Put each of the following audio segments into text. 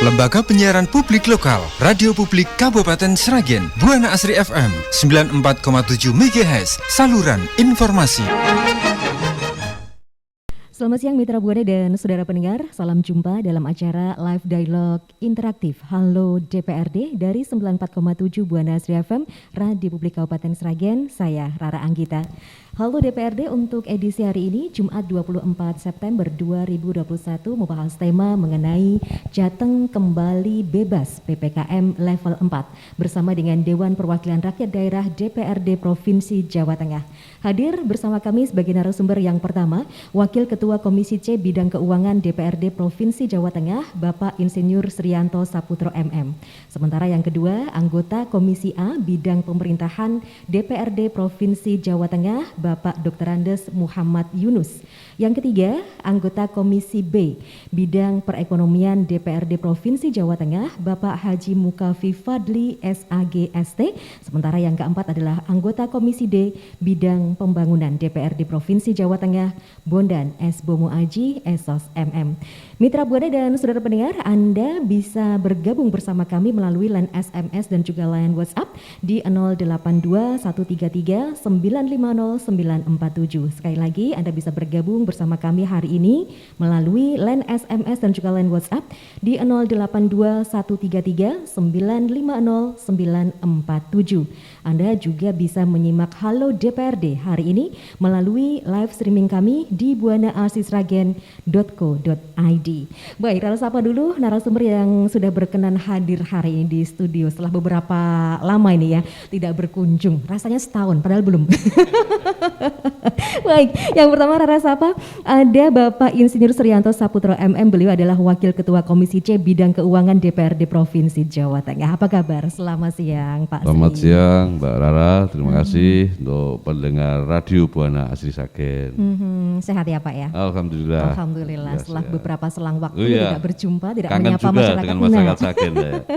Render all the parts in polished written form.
Lembaga Penyiaran Publik Lokal, Radio Publik Kabupaten Sragen, Buana Asri FM 94,7 MHz, saluran informasi. Selamat siang Mitra Buana dan saudara pendengar, salam jumpa dalam acara Live Dialog Interaktif Halo DPRD dari 94,7 Buana Asri FM, Radio Publik Kabupaten Sragen, saya Rara Anggita. Halo DPRD untuk edisi hari ini, Jumat 24 September 2021, membahas tema mengenai Jateng Kembali Bebas PPKM Level 4 bersama dengan Dewan Perwakilan Rakyat Daerah DPRD Provinsi Jawa Tengah. Hadir bersama kami sebagai narasumber yang pertama, Wakil Ketua Komisi C Bidang Keuangan DPRD Provinsi Jawa Tengah, Bapak Insinyur Srianto Saputro MM. Sementara yang kedua, anggota Komisi A Bidang Pemerintahan DPRD Provinsi Jawa Tengah, Bapak Dr. Andes Muhammad Yunus. Yang ketiga, anggota Komisi B Bidang Perekonomian DPRD Provinsi Jawa Tengah, Bapak Haji Mukafi Fadli SAG ST. Sementara yang keempat adalah anggota Komisi D Bidang Pembangunan DPRD Provinsi Jawa Tengah, Bondan S. Bomo Aji SOS MM. Mitra Buana dan saudara pendengar, Anda bisa bergabung bersama kami melalui line SMS dan juga line WhatsApp di 082 133 950 947. Sekali lagi, Anda bisa bergabung bersama kami hari ini melalui line SMS dan juga line WhatsApp di 082 133 950 947. Anda juga bisa menyimak Halo DPRD hari ini melalui live streaming kami di buanaasrisragen.co.id. Baik, lalu sapa dulu narasumber yang sudah berkenan hadir hari ini di studio setelah beberapa lama ini ya tidak berkunjung. Rasanya setahun, padahal belum. Baik, yang pertama Rara sapa ada Bapak Insinyur Srianto Saputro MM. Beliau adalah Wakil Ketua Komisi C Bidang Keuangan DPRD Provinsi Jawa Tengah. Apa kabar? Selamat siang Pak. Selamat siang Mbak Rara, terima kasih untuk pendengar Radio Buana Asri Sragen. Sehat ya Pak ya? Alhamdulillah. Alhamdulillah, setelah beberapa selang waktu tidak berjumpa, tidak kangen menyapa juga masyarakat. dengan masyarakat Sragen. Ya.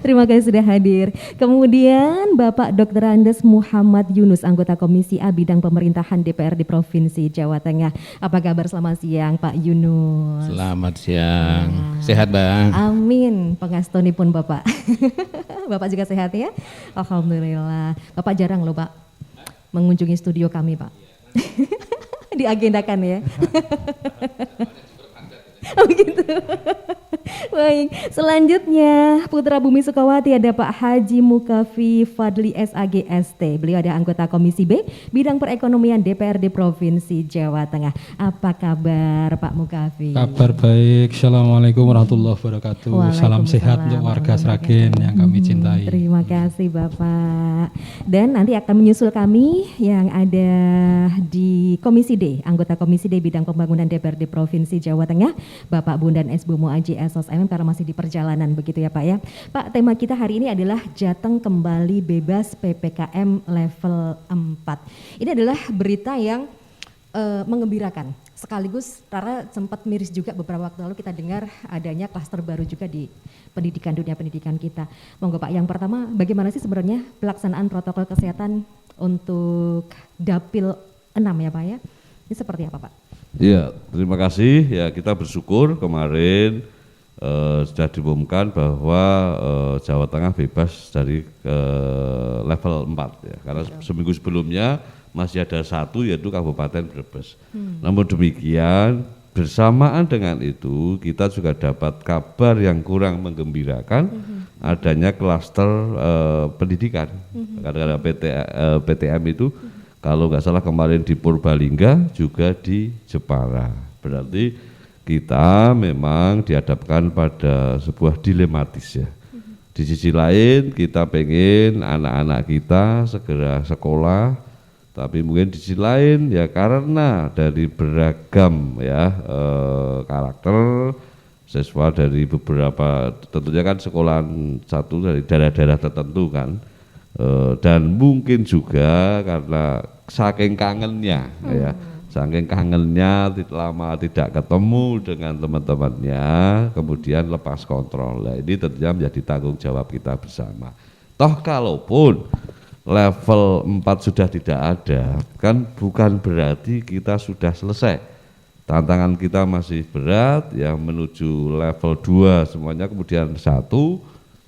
Terima kasih sudah hadir. Kemudian Bapak Dr. Andes Muhammad Yunus, anggota Komisi A Bidang Pemerintahan DPRD Provinsi Jawa Tengah. Apa kabar? Selamat siang Pak Yunus. Selamat siang. Sehat Bang. Amin. Pengastonipun Bapak. Bapak juga sehat ya? Alhamdulillah. Bapak jarang loh Pak mengunjungi studio kami Pak. Diagendakan ya. Oh gitu. Baik, selanjutnya Putra Bumi Sukawati ada Pak Haji Mukafi Fadli SAG ST. Beliau ada anggota Komisi B Bidang Perekonomian DPRD Provinsi Jawa Tengah. Apa kabar Pak Mukafi? Kabar baik. Assalamualaikum warahmatullahi wabarakatuh. Salam sehat untuk warga Sragen yang kami cintai. Terima kasih Bapak. Dan nanti akan menyusul kami yang ada di Komisi D, anggota Komisi D Bidang Pembangunan DPRD Provinsi Jawa Tengah, Bapak Bondan S. Bomo Aji SOS MM, karena masih di perjalanan begitu ya Pak ya. Pak, tema kita hari ini adalah Jateng Kembali Bebas PPKM Level 4. Ini adalah berita yang mengembirakan. Sekaligus Rara sempat miris juga beberapa waktu lalu kita dengar adanya klaster baru juga di pendidikan, dunia pendidikan kita. Monggo Pak, yang pertama bagaimana sih sebenarnya pelaksanaan protokol kesehatan untuk Dapil 6 ya Pak ya? Ini seperti apa Pak? Iya, terima kasih. Ya, kita bersyukur kemarin sudah diumumkan bahwa Jawa Tengah bebas dari level 4 ya. Karena seminggu sebelumnya masih ada satu yaitu Kabupaten Brebes. Namun demikian bersamaan dengan itu kita juga dapat kabar yang kurang menggembirakan adanya klaster pendidikan. Karena PTM itu kalau nggak salah kemarin di Purbalingga juga di Jepara. Berarti kita memang dihadapkan pada sebuah dilematis ya. Di sisi lain kita pengen anak-anak kita segera sekolah, tapi mungkin di sisi lain ya karena dari beragam ya karakter siswa dari beberapa, tentunya kan sekolahan satu dari daerah-daerah tertentu kan, dan mungkin juga karena saking kangennya ya, saking kangennya lama tidak ketemu dengan teman-temannya, kemudian lepas kontrol. Nah, ini tentunya menjadi tanggung jawab kita bersama. Toh kalaupun level 4 sudah tidak ada, kan bukan berarti kita sudah selesai. tantangan kita masih berat, yang menuju level 2 semuanya kemudian 1,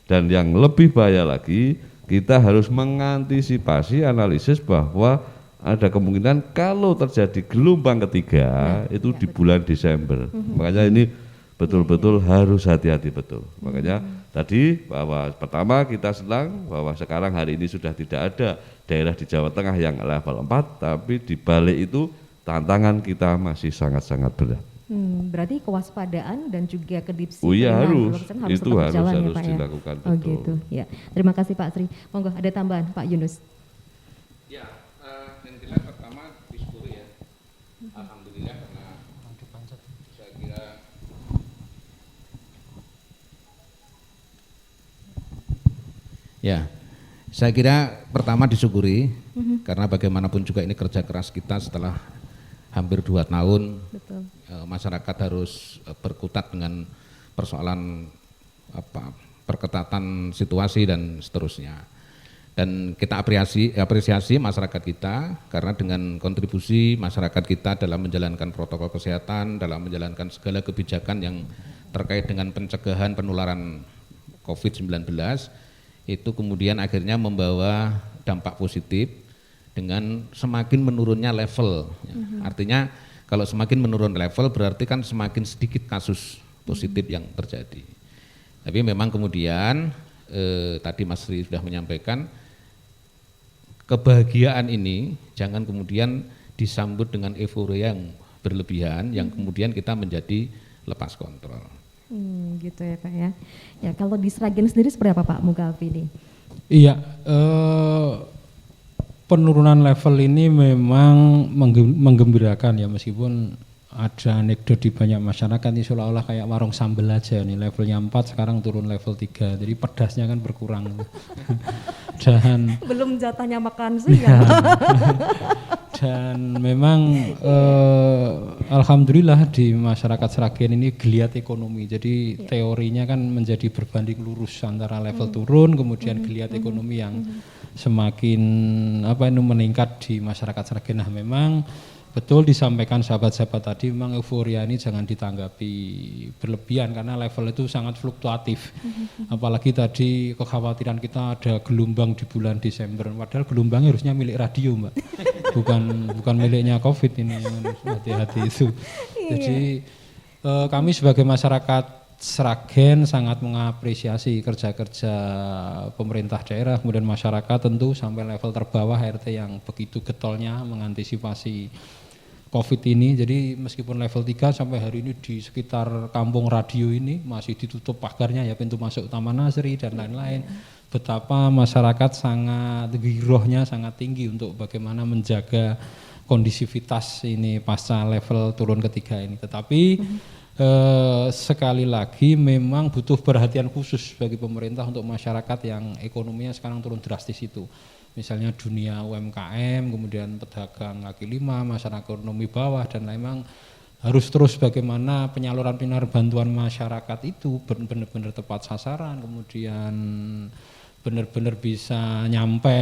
dan yang lebih bahaya lagi, kita harus mengantisipasi analisis bahwa ada kemungkinan kalau terjadi gelombang ketiga itu di bulan Desember. Makanya ini betul-betul harus hati-hati betul. Makanya tadi bahwa pertama kita senang bahwa sekarang hari ini sudah tidak ada daerah di Jawa Tengah yang level 4, tapi di balik itu tantangan kita masih sangat-sangat berat. Berarti kewaspadaan dan juga kedisiplinan Oh iya, harus tetap itu harus berjalan ya, Pak, dilakukan Oh betul. gitu. Ya. Terima kasih Pak Sri. Monggo ada tambahan Pak Yunus. Ya, yang jelas pertama disyukuri ya. Alhamdulillah karena saya kira saya kira pertama disyukuri karena bagaimanapun juga ini kerja keras kita setelah hampir 2 tahun. Betul. Masyarakat harus berkutat dengan persoalan perketatan situasi dan seterusnya. Dan kita apresiasi masyarakat kita karena dengan kontribusi masyarakat kita dalam menjalankan protokol kesehatan, dalam menjalankan segala kebijakan yang terkait dengan pencegahan penularan COVID-19, itu kemudian akhirnya membawa dampak positif dengan semakin menurunnya level. Artinya kalau semakin menurun level berarti kan semakin sedikit kasus positif yang terjadi. Tapi memang kemudian tadi Mas Sri sudah menyampaikan, kebahagiaan ini jangan kemudian disambut dengan euforia yang berlebihan yang kemudian kita menjadi lepas kontrol. Gitu ya Pak ya. Ya kalau di Sragen sendiri seperti apa Pak Mugalvi ini? Iya, penurunan level ini memang menggembirakan ya, meskipun ada anekdot di banyak masyarakat ini seolah-olah kayak warung sambal aja nih, levelnya 4 sekarang turun level 3, jadi pedasnya kan berkurang. Dan belum jatahnya makan siang. Dan memang alhamdulillah di masyarakat Sragen ini geliat ekonomi, jadi teorinya kan menjadi berbanding lurus antara level turun kemudian geliat ekonomi yang semakin meningkat di masyarakat Sragen. Nah memang betul disampaikan sahabat-sahabat tadi, memang euforia ini jangan ditanggapi berlebihan karena level itu sangat fluktuatif. Apalagi tadi kekhawatiran kita ada gelombang di bulan Desember, padahal gelombangnya harusnya milik radio Mbak, bukan miliknya COVID ini, hati-hati itu. Jadi kami sebagai masyarakat Sragen sangat mengapresiasi kerja-kerja pemerintah daerah, kemudian masyarakat tentu sampai level terbawah RT yang begitu getolnya mengantisipasi COVID ini. Jadi meskipun level 3 sampai hari ini di sekitar kampung radio ini masih ditutup pagarnya ya, pintu masuk Taman Nasri dan lain-lain. Betapa masyarakat sangat girohnya sangat tinggi untuk bagaimana menjaga kondisivitas ini pasca level turun ketiga ini. Tetapi sekali lagi memang butuh perhatian khusus bagi pemerintah untuk masyarakat yang ekonominya sekarang turun drastis itu. Misalnya dunia UMKM, kemudian pedagang kaki lima, masyarakat ekonomi bawah, dan memang harus terus bagaimana penyaluran bantuan masyarakat itu benar-benar tepat sasaran, kemudian benar-benar bisa nyampe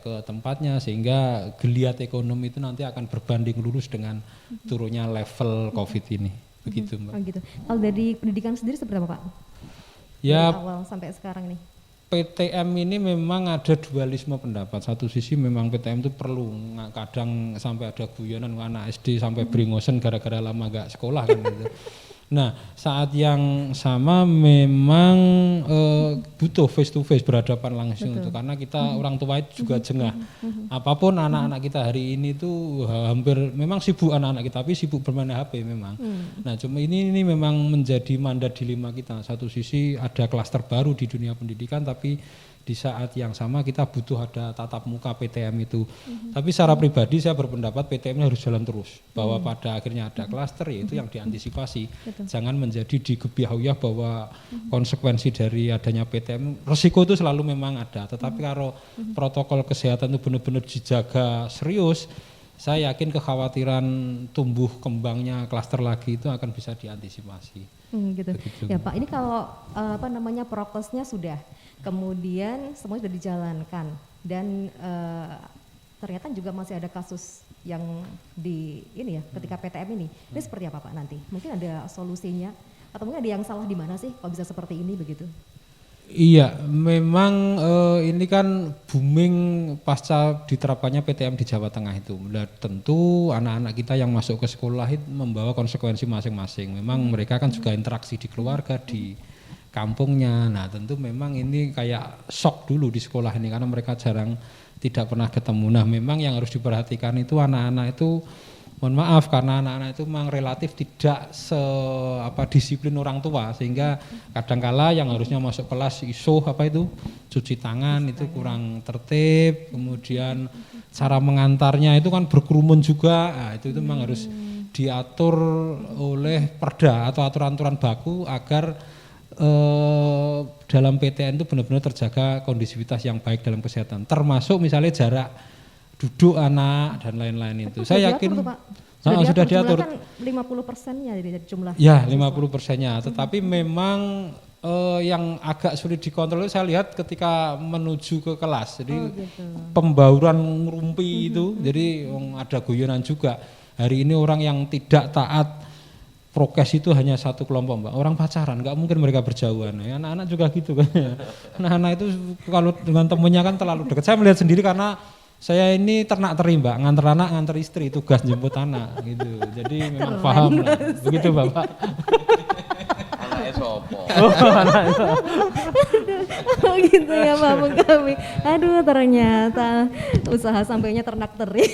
ke tempatnya sehingga geliat ekonomi itu nanti akan berbanding lurus dengan turunnya level COVID ini. Begitu Mbak. Oh gitu. Kalau dari pendidikan sendiri seperti apa Pak? Ya, dari awal sampai sekarang nih. PTM ini memang ada dualisme pendapat. Satu sisi memang PTM itu perlu, kadang sampai ada guyonan anak SD sampai beringosen gara-gara lama gak sekolah kan gitu. Nah saat yang sama memang butuh face to face, berhadapan langsung itu, karena kita orang tua itu juga jengah. Apapun anak-anak kita hari ini tuh hampir memang sibuk anak-anak kita, tapi sibuk bermain HP memang. Nah cuma ini memang menjadi mandat dilema kita. Satu sisi ada klaster baru di dunia pendidikan, tapi di saat yang sama kita butuh ada tatap muka PTM itu. Tapi secara pribadi saya berpendapat PTM ini harus jalan terus, bahwa pada akhirnya ada klaster, yaitu yang diantisipasi. Jangan menjadi digebiah-uyah bahwa konsekuensi dari adanya PTM, resiko itu selalu memang ada, tetapi kalau protokol kesehatan itu benar-benar dijaga serius, saya yakin kekhawatiran tumbuh kembangnya klaster lagi itu akan bisa diantisipasi. Gitu. Ya Pak, ini kalau prokesnya sudah, kemudian semua sudah dijalankan dan ternyata juga masih ada kasus yang di ini ya ketika PTM ini seperti apa Pak nanti? Mungkin ada solusinya atau mungkin ada yang salah di mana sih kalau bisa seperti ini begitu? Iya, memang ini kan booming pasca diterapkannya PTM di Jawa Tengah itu. Nah, tentu anak-anak kita yang masuk ke sekolah itu membawa konsekuensi masing-masing. Memang mereka kan juga interaksi di keluarga, di kampungnya. Nah, tentu memang ini kayak shock dulu di sekolah ini karena mereka jarang tidak pernah ketemu. Nah, memang yang harus diperhatikan itu anak-anak itu, mohon maaf karena anak-anak itu memang relatif tidak disiplin orang tua sehingga kadangkala yang harusnya masuk kelas cuci tangan itu kurang tertib, kemudian cara mengantarnya itu kan berkerumun juga. Nah, itu memang harus diatur oleh perda atau aturan-aturan baku agar dalam PTN itu benar-benar terjaga kondisivitas yang baik dalam kesehatan, termasuk misalnya jarak duduk anak dan lain-lain itu. Saya yakin sudah diatur. Kan 50%-nya dari jumlah. Ya, 50%-nya. Tetapi memang yang agak sulit dikontrol saya lihat ketika menuju ke kelas. Jadi pembauran ngerumpi itu, jadi ada guyonan juga. Hari ini orang yang tidak taat prokes itu hanya satu kelompok, Mbak. Orang pacaran, nggak mungkin mereka berjauhan. Ya, anak-anak juga gitu kan. Anak-anak itu kalau dengan temennya kan terlalu dekat. Saya melihat sendiri karena saya ini ternak teri, Mbak, nganter anak, nganter istri, tugas jemput anak gitu. Jadi memang paham lah. Begitu Bapak. Anaknya sopo. Oh gitu ya Pak kami. Aduh ternyata usaha sampainya ternak teri.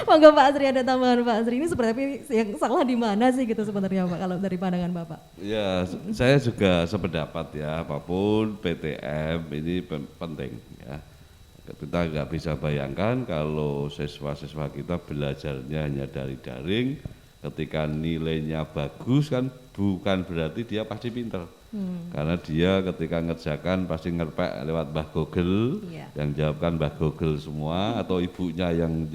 Monggo Pak Asri ada tambahan Pak Asri, ini seperti apa yang salah di mana sih gitu sebenarnya Pak kalau dari pandangan Bapak? Ya, saya juga sependapat ya, apapun PTM ini penting ya. Kita nggak bisa bayangkan kalau siswa-siswa kita belajarnya hanya dari daring, ketika nilainya bagus kan bukan berarti dia pasti pinter. Karena dia ketika ngerjakan pasti ngerpek lewat Mbah Google, yang jawabkan Mbah Google semua atau ibunya yang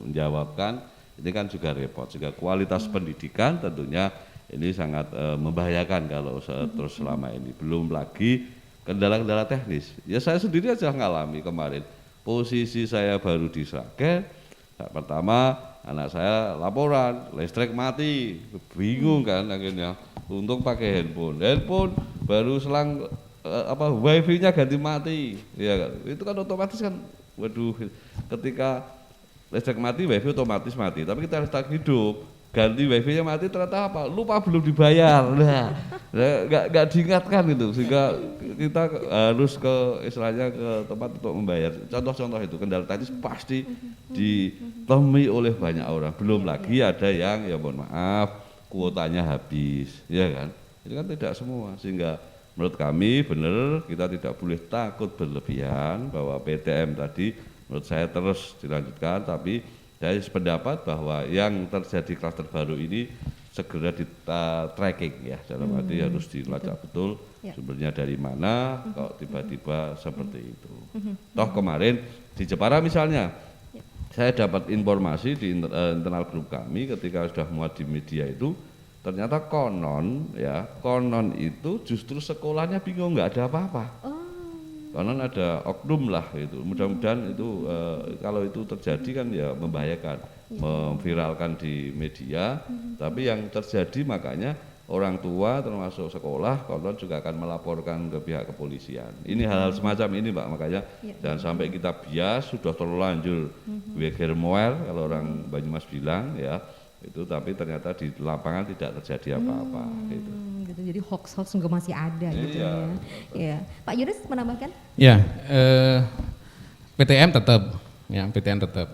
menjawabkan, ini kan juga repot. Juga kualitas pendidikan tentunya ini sangat membahayakan kalau terus selama ini. Belum lagi kendala-kendala teknis. Ya saya sendiri aja ngalami kemarin. Posisi saya baru di Sragen, pertama anak saya laporan listrik mati, bingung kan akhirnya. Untung pakai handphone baru selang wifi-nya ganti mati, ya kan? Itu kan otomatis kan, waduh, ketika listrik mati wifi otomatis mati. Tapi kita harus hidup, ganti wifi-nya mati ternyata apa? Lupa belum dibayar, nggak diingatkan gitu, sehingga kita harus ke istilahnya ke tempat untuk membayar. Contoh-contoh itu kendala teknis pasti ditemui oleh banyak orang. Belum lagi ada yang ya mohon maaf kuotanya habis, ya kan? Itu kan tidak semua, sehingga menurut kami benar kita tidak boleh takut berlebihan bahwa PTM tadi menurut saya terus dilanjutkan, tapi saya sependapat bahwa yang terjadi klaster baru ini segera di tracking ya, dalam arti harus dilacak betul sumbernya dari mana, kok tiba-tiba seperti itu. Toh kemarin di Jepara misalnya, saya dapat informasi di internal grup kami ketika sudah muat di media itu, ternyata konon itu justru sekolahnya bingung, nggak ada apa-apa. Konon ada oknum lah itu. Mudah-mudahan itu kalau itu terjadi kan ya membahayakan, memviralkan di media. Tapi yang terjadi makanya orang tua termasuk sekolah konon juga akan melaporkan ke pihak kepolisian. Ini hal-hal semacam ini Mbak, makanya jangan sampai kita bias sudah terlanjur Wegermoer kalau orang Banyumas bilang ya itu, tapi ternyata di lapangan tidak terjadi apa-apa gitu. Jadi hoax-hoax juga masih ada gitu ya. Ya. Pak Yunus menambahkan? Ya, PTM tetap.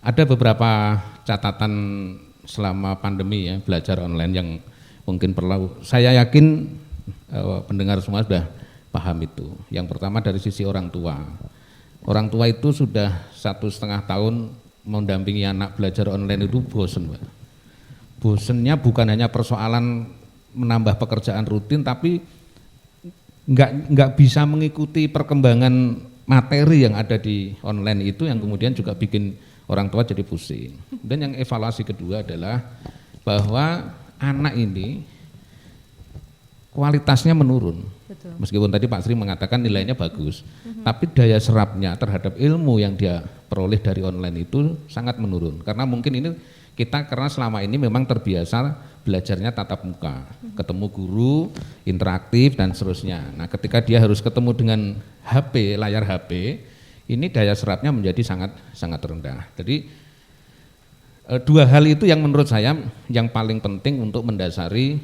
Ada beberapa catatan selama pandemi ya, belajar online yang mungkin perlu, saya yakin pendengar semua sudah paham itu. Yang pertama dari sisi orang tua. Orang tua itu sudah 1,5 tahun mendampingi anak belajar online itu bosen, Pak. Bosennya bukan hanya persoalan menambah pekerjaan rutin, tapi nggak bisa mengikuti perkembangan materi yang ada di online itu, yang kemudian juga bikin orang tua jadi pusing. Dan yang evaluasi kedua adalah bahwa anak ini kualitasnya menurun. Betul. Meskipun tadi Pak Sri mengatakan nilainya bagus, tapi daya serapnya terhadap ilmu yang dia peroleh dari online itu sangat menurun. Karena mungkin ini kita karena selama ini memang terbiasa belajarnya tatap muka, ketemu guru, interaktif dan seterusnya. Nah, ketika dia harus ketemu dengan HP, layar HP, ini daya serapnya menjadi sangat rendah. Jadi dua hal itu yang menurut saya yang paling penting untuk mendasari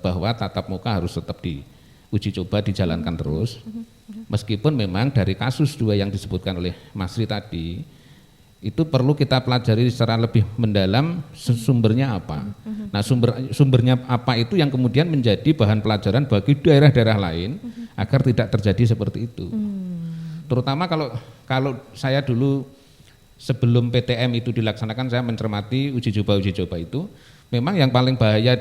bahwa tatap muka harus tetap diuji coba, dijalankan terus. Meskipun memang dari kasus dua yang disebutkan oleh Mas Ri tadi, itu perlu kita pelajari secara lebih mendalam sumbernya apa. Nah, sumbernya apa itu yang kemudian menjadi bahan pelajaran bagi daerah-daerah lain agar tidak terjadi seperti itu. Terutama kalau saya dulu sebelum PTM itu dilaksanakan, saya mencermati uji coba itu, memang yang paling bahaya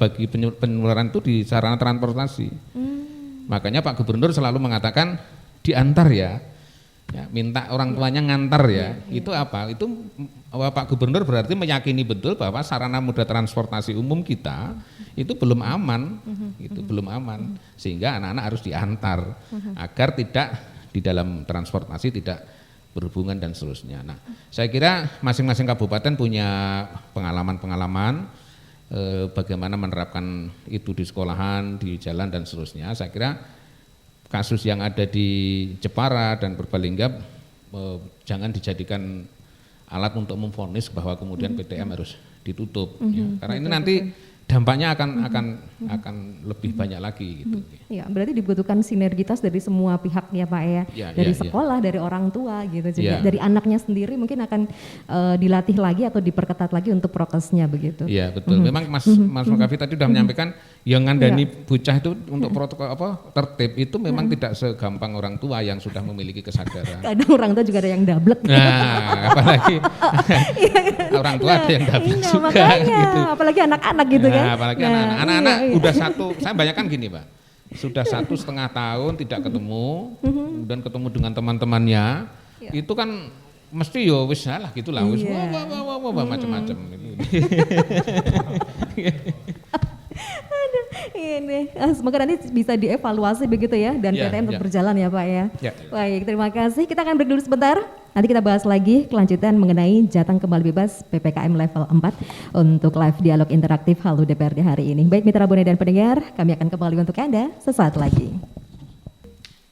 bagi penularan itu di sarana transportasi. Makanya Pak Gubernur selalu mengatakan diantar ya, minta orang tuanya ngantar ya. Itu apa? Itu Pak Gubernur berarti meyakini betul bahwa sarana moda transportasi umum kita itu belum aman, belum aman, sehingga anak-anak harus diantar agar tidak di dalam transportasi tidak berhubungan dan seterusnya. Nah, saya kira masing-masing kabupaten punya pengalaman-pengalaman bagaimana menerapkan itu di sekolahan, di jalan dan seterusnya. Saya kira kasus yang ada di Jepara dan Purbalingga jangan dijadikan alat untuk memvonis bahwa kemudian PTM harus ditutup. Ya. Karena ini nanti dampaknya akan lebih banyak lagi gitu. Ya, berarti dibutuhkan sinergitas dari semua pihak ya Pak ya, dari sekolah, dari orang tua gitu juga, dari anaknya sendiri mungkin akan dilatih lagi atau diperketat lagi untuk prokesnya begitu. Iya betul. Memang Mas Makavi tadi sudah menyampaikan yang ngandani bocah itu untuk protokol tertib itu memang tidak segampang orang tua yang sudah memiliki kesadaran. Kadang orang tua juga ada yang dablek. Nah, apalagi orang tua ada yang dablek juga makanya, gitu. Apalagi anak-anak gitu kan. Nah, apalagi anak-anak udah saya bayangkan gini Pak, sudah 1,5 tahun tidak ketemu, kemudian ketemu dengan teman-temannya, itu kan mesti yo wis salah gitulah, wis wah macam-macam. Ini semoga nanti bisa dievaluasi begitu ya dan PTM tetap berjalan ya Pak ya. Baik, terima kasih. Kita akan break dulu sebentar. Nanti kita bahas lagi kelanjutan mengenai jatang kembali bebas PPKM level 4 untuk live dialog interaktif Halo DPRD hari ini. Baik mitra Bone dan pendengar, kami akan kembali untuk Anda sesaat lagi.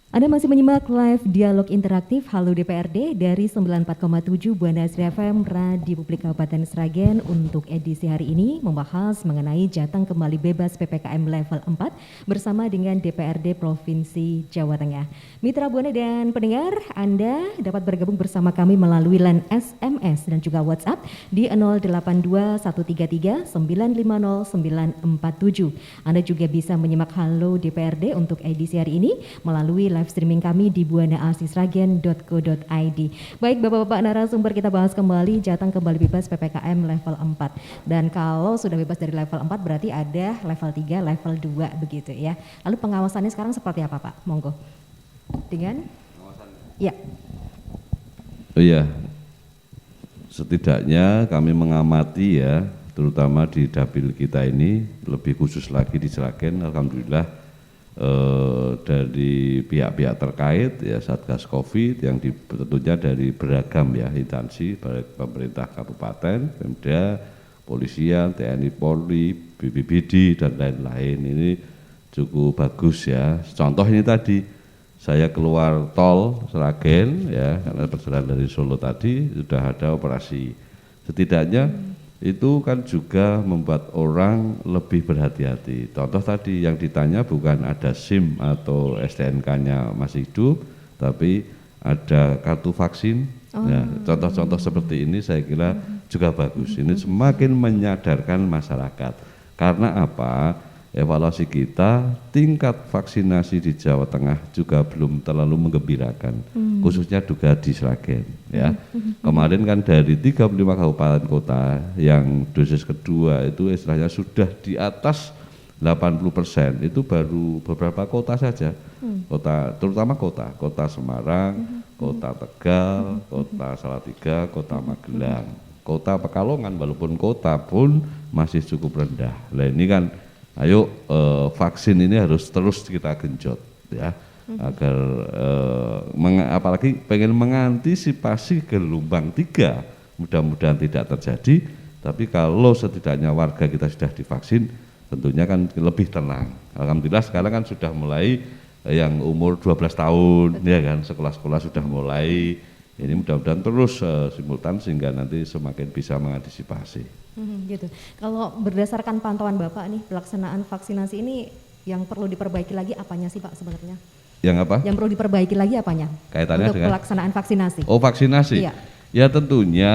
Anda masih menyimak live dialog interaktif Halo DPRD dari 94,7 Buana Asri FM Radio Publik Kabupaten Sragen untuk edisi hari ini membahas mengenai jatang kembali bebas PPKM level 4 bersama dengan DPRD Provinsi Jawa Tengah. Mitra Buana dan pendengar, Anda dapat bergabung bersama kami melalui line SMS dan juga WhatsApp di 082133 950 947. Anda juga bisa menyimak Halo DPRD untuk edisi hari ini melalui live streaming kami di buanaasrisragen.co.id. Baik Bapak-Bapak narasumber, kita bahas kembali jatang kembali bebas PPKM level 4. Dan kalau sudah bebas dari level 4 berarti ada level 3, level 2 begitu ya. Lalu pengawasannya sekarang seperti apa Pak? Monggo. Dengan? Ya. Oh iya, setidaknya kami mengamati ya, terutama di dapil kita ini, lebih khusus lagi di Sragen, alhamdulillah dari pihak-pihak terkait ya Satgas Covid yang tentunya dari beragam ya instansi, baik pemerintah kabupaten, Pemda, polisian, TNI Polri, BPBD dan lain-lain ini cukup bagus ya. Contoh ini tadi saya keluar tol Sragen ya karena perjalanan dari Solo tadi sudah ada operasi. Setidaknya itu kan juga membuat orang lebih berhati-hati. Contoh tadi yang ditanya bukan ada SIM atau STNK-nya masih hidup, tapi ada kartu vaksin. Nah, contoh-contoh seperti ini saya kira juga bagus. Ini semakin menyadarkan masyarakat. Karena apa? Evaluasi kita, tingkat vaksinasi di Jawa Tengah juga belum terlalu menggembirakan, khususnya juga di Sragen. Ya. Kemarin kan dari 35 kabupaten kota yang dosis kedua itu istilahnya sudah di atas 80%, itu baru beberapa kota saja, kota terutama kota Semarang, kota Tegal, kota Salatiga, kota Magelang, kota Pekalongan walaupun kota pun masih cukup rendah. Nah ini kan ayo vaksin ini harus terus kita genjot ya, agar apalagi pengen mengantisipasi gelombang 3, mudah-mudahan tidak terjadi. Tapi kalau setidaknya warga kita sudah divaksin, tentunya kan lebih tenang. Alhamdulillah sekarang kan sudah mulai yang umur 12 tahun, ya kan, sekolah-sekolah sudah mulai. Ini mudah-mudahan terus simultan sehingga nanti semakin bisa mengantisipasi. Gitu. Kalau berdasarkan pantauan Bapak nih, pelaksanaan vaksinasi ini yang perlu diperbaiki lagi apanya sih Pak sebenarnya? Yang apa? Yang perlu diperbaiki lagi apanya? Kaitannya untuk dengan pelaksanaan vaksinasi. Oh, vaksinasi. Iya. Ya tentunya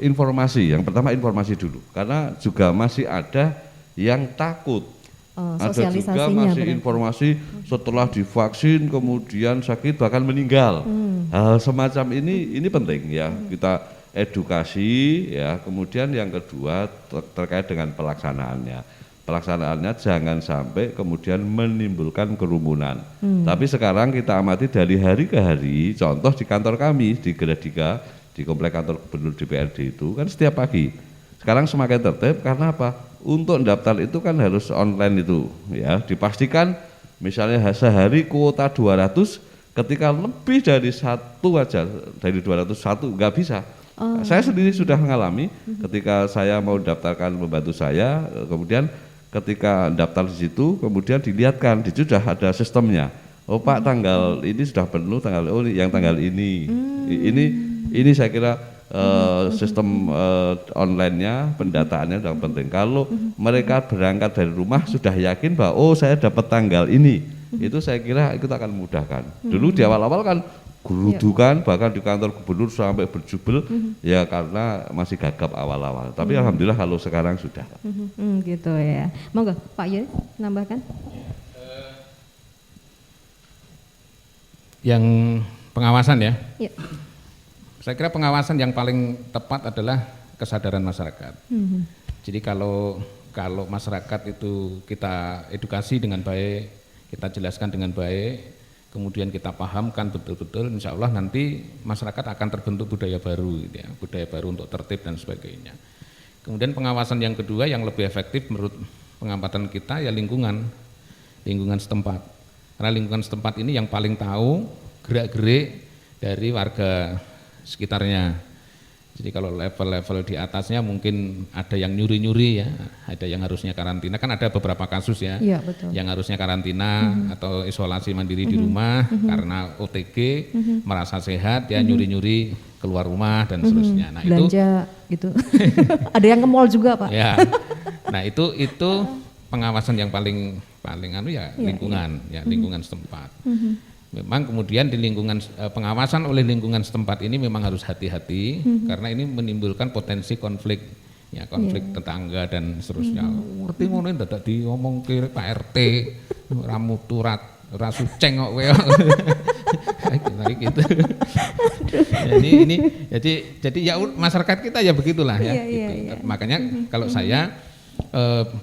informasi. Yang pertama informasi dulu, karena juga masih ada yang takut. Ada juga masih informasi setelah divaksin kemudian sakit bahkan meninggal. Hal semacam ini penting ya, kita edukasi ya. Kemudian yang kedua terkait dengan pelaksanaannya. Pelaksanaannya jangan sampai kemudian menimbulkan kerumunan. Tapi sekarang kita amati dari hari ke hari, contoh di kantor kami di Geradika, di komplek kantor gubernur DPRD itu kan setiap pagi. Sekarang semakin tertib karena apa? Untuk daftar itu kan harus online itu ya. Dipastikan misalnya sehari kuota 200, ketika lebih dari satu aja, dari 201 nggak bisa. Saya sendiri sudah mengalami ketika saya mau daftarkan pembantu saya, kemudian ketika daftar di situ, kemudian dilihatkan, di situ sudah ada sistemnya. Oh Pak, tanggal ini sudah penuh, tanggal ini. Ini saya kira sistem online-nya, pendataannya yang penting. Kalau mereka berangkat dari rumah sudah yakin bahwa oh saya dapat tanggal ini, itu saya kira itu akan memudahkan. Dulu di awal-awal kan gerudukan, bahkan di kantor gubernur sampai berjubel, ya karena masih gagap awal-awal. Tapi alhamdulillah kalau sekarang sudah. Gitu ya. Monggo Pak Yun nambahkan. Yang pengawasan ya. Ya. Saya kira pengawasan yang paling tepat adalah kesadaran masyarakat. Jadi kalau masyarakat itu kita edukasi dengan baik, kita jelaskan dengan baik, kemudian kita pahamkan betul-betul, insya Allah nanti masyarakat akan terbentuk budaya baru, gitu ya, budaya baru untuk tertib dan sebagainya. Kemudian pengawasan yang kedua yang lebih efektif menurut pengamatan kita ya lingkungan setempat. Karena lingkungan setempat ini yang paling tahu gerak-gerik dari warga sekitarnya. Jadi kalau level-level di atasnya mungkin ada yang nyuri-nyuri ya, ada yang harusnya karantina, kan ada beberapa kasus ya, betul. Yang harusnya karantina atau isolasi mandiri di rumah karena OTG, merasa sehat ya nyuri-nyuri keluar rumah dan seterusnya. Nah belanja gitu, ada yang ke mall juga Pak. Ya, nah itu pengawasan yang paling lingkungan, lingkungan setempat. Memang kemudian di lingkungan pengawasan oleh lingkungan setempat ini memang harus hati-hati karena ini menimbulkan potensi konflik ya, konflik tetangga dan seterusnya. Ngerti ngono dadak diomong ke Pak RT ramu turat rasuceng kok kowe. Gitu. Jadi ya masyarakat kita ya begitulah ya. Gitu. Makanya kalau saya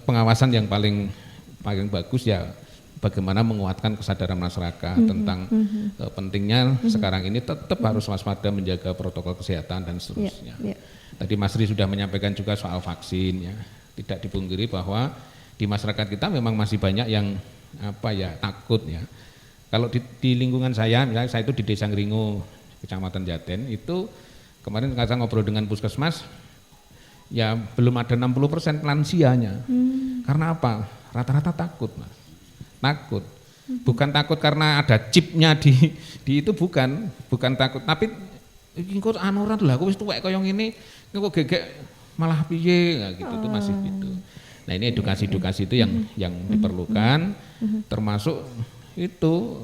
pengawasan yang paling bagus ya bagaimana menguatkan kesadaran masyarakat tentang pentingnya sekarang ini tetap harus waspada menjaga protokol kesehatan dan seterusnya. Tadi Mas Ri sudah menyampaikan juga soal vaksin ya. Tidak dipungkiri bahwa di masyarakat kita memang masih banyak yang takut ya. Kalau di lingkungan saya, misalnya saya itu di Desa Ngringo, Kecamatan Jaten, itu kemarin saya ngobrol dengan puskesmas, ya belum ada 60% lansianya. Karena apa? Rata-rata takut Mas. Takut, bukan takut karena ada chipnya di itu bukan takut, tapi engko anu ora lho aku wis tuwek kaya ngene engko gegek malah piye gitu itu masih gitu. Nah ini edukasi itu yang diperlukan, termasuk itu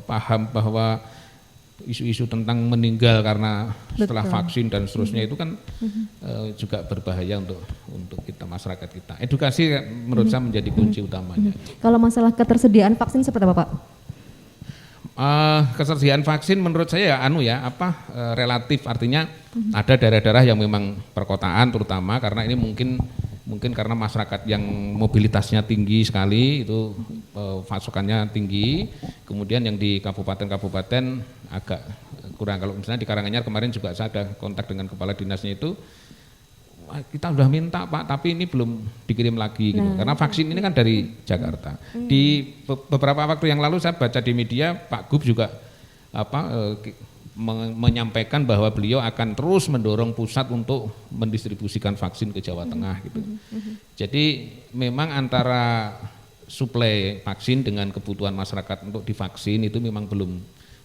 paham bahwa isu-isu tentang meninggal karena setelah vaksin dan seterusnya itu kan juga berbahaya untuk kita masyarakat kita. Edukasi menurut saya menjadi kunci utamanya. Kalau masalah ketersediaan vaksin seperti apa Pak? Ketersediaan vaksin menurut saya relatif, artinya ada daerah-daerah yang memang perkotaan terutama karena ini mungkin karena masyarakat yang mobilitasnya tinggi sekali itu pasokannya tinggi, kemudian yang di kabupaten-kabupaten agak kurang. Kalau misalnya di Karanganyar kemarin juga saya ada kontak dengan kepala dinasnya itu kita sudah minta Pak, tapi ini belum dikirim lagi gitu. Karena vaksin ini kan dari Jakarta. Di beberapa waktu yang lalu saya baca di media Pak Gub juga menyampaikan bahwa beliau akan terus mendorong pusat untuk mendistribusikan vaksin ke Jawa Tengah gitu. Jadi memang antara suplai vaksin dengan kebutuhan masyarakat untuk divaksin itu memang belum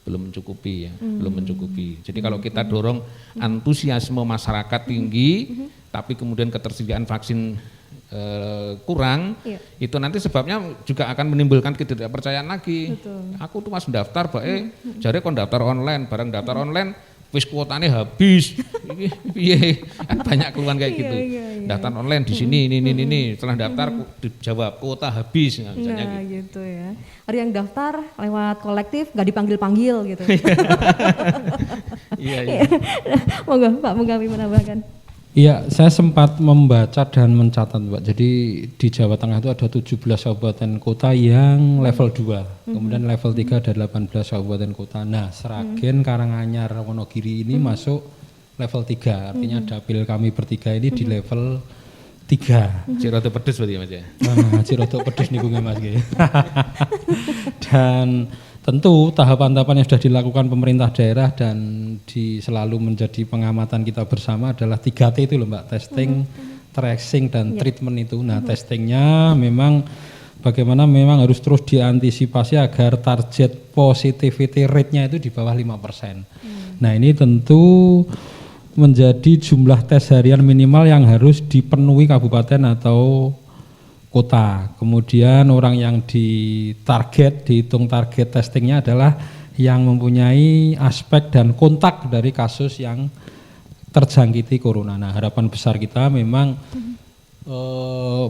mencukupi ya, belum mencukupi. Jadi kalau kita dorong antusiasme masyarakat tinggi, tapi kemudian ketersediaan vaksin kurang, itu nanti sebabnya juga akan menimbulkan ketidakpercayaan lagi. Betul. Aku tuh mas daftar, jare kon daftar online, barang daftar online, wis kuotanya habis. Iya, banyak keluhan kayak gitu. Daftar online di sini, ini, setelah daftar dijawab kuota habis, misalnya gitu ya. Ada yang daftar lewat kolektif, nggak dipanggil-panggil gitu. Iya. Monggo Pak Mugawi menambahkan. Iya, saya sempat membaca dan mencatat Mbak. Jadi di Jawa Tengah itu ada 17 kabupaten kota yang level 2. Kemudian level 3 ada 18 kabupaten kota. Nah, Sragen, Karanganyar, Wonogiri ini masuk level 3. Artinya dapil kami bertiga ini di level 3. Ciroto pedes berarti Mas ya. Nah, Ciroto pedes nih Mas. Dan tentu tahapan-tahapan yang sudah dilakukan pemerintah daerah dan selalu menjadi pengamatan kita bersama adalah 3T itu loh Mbak, testing, tracing dan treatment itu. Nah, testingnya memang bagaimana memang harus terus diantisipasi agar target positivity rate-nya itu di bawah 5%. Nah, ini tentu menjadi jumlah tes harian minimal yang harus dipenuhi kabupaten atau kota. Kemudian orang yang dihitung target testingnya adalah yang mempunyai aspek dan kontak dari kasus yang terjangkiti corona. Nah, harapan besar kita memang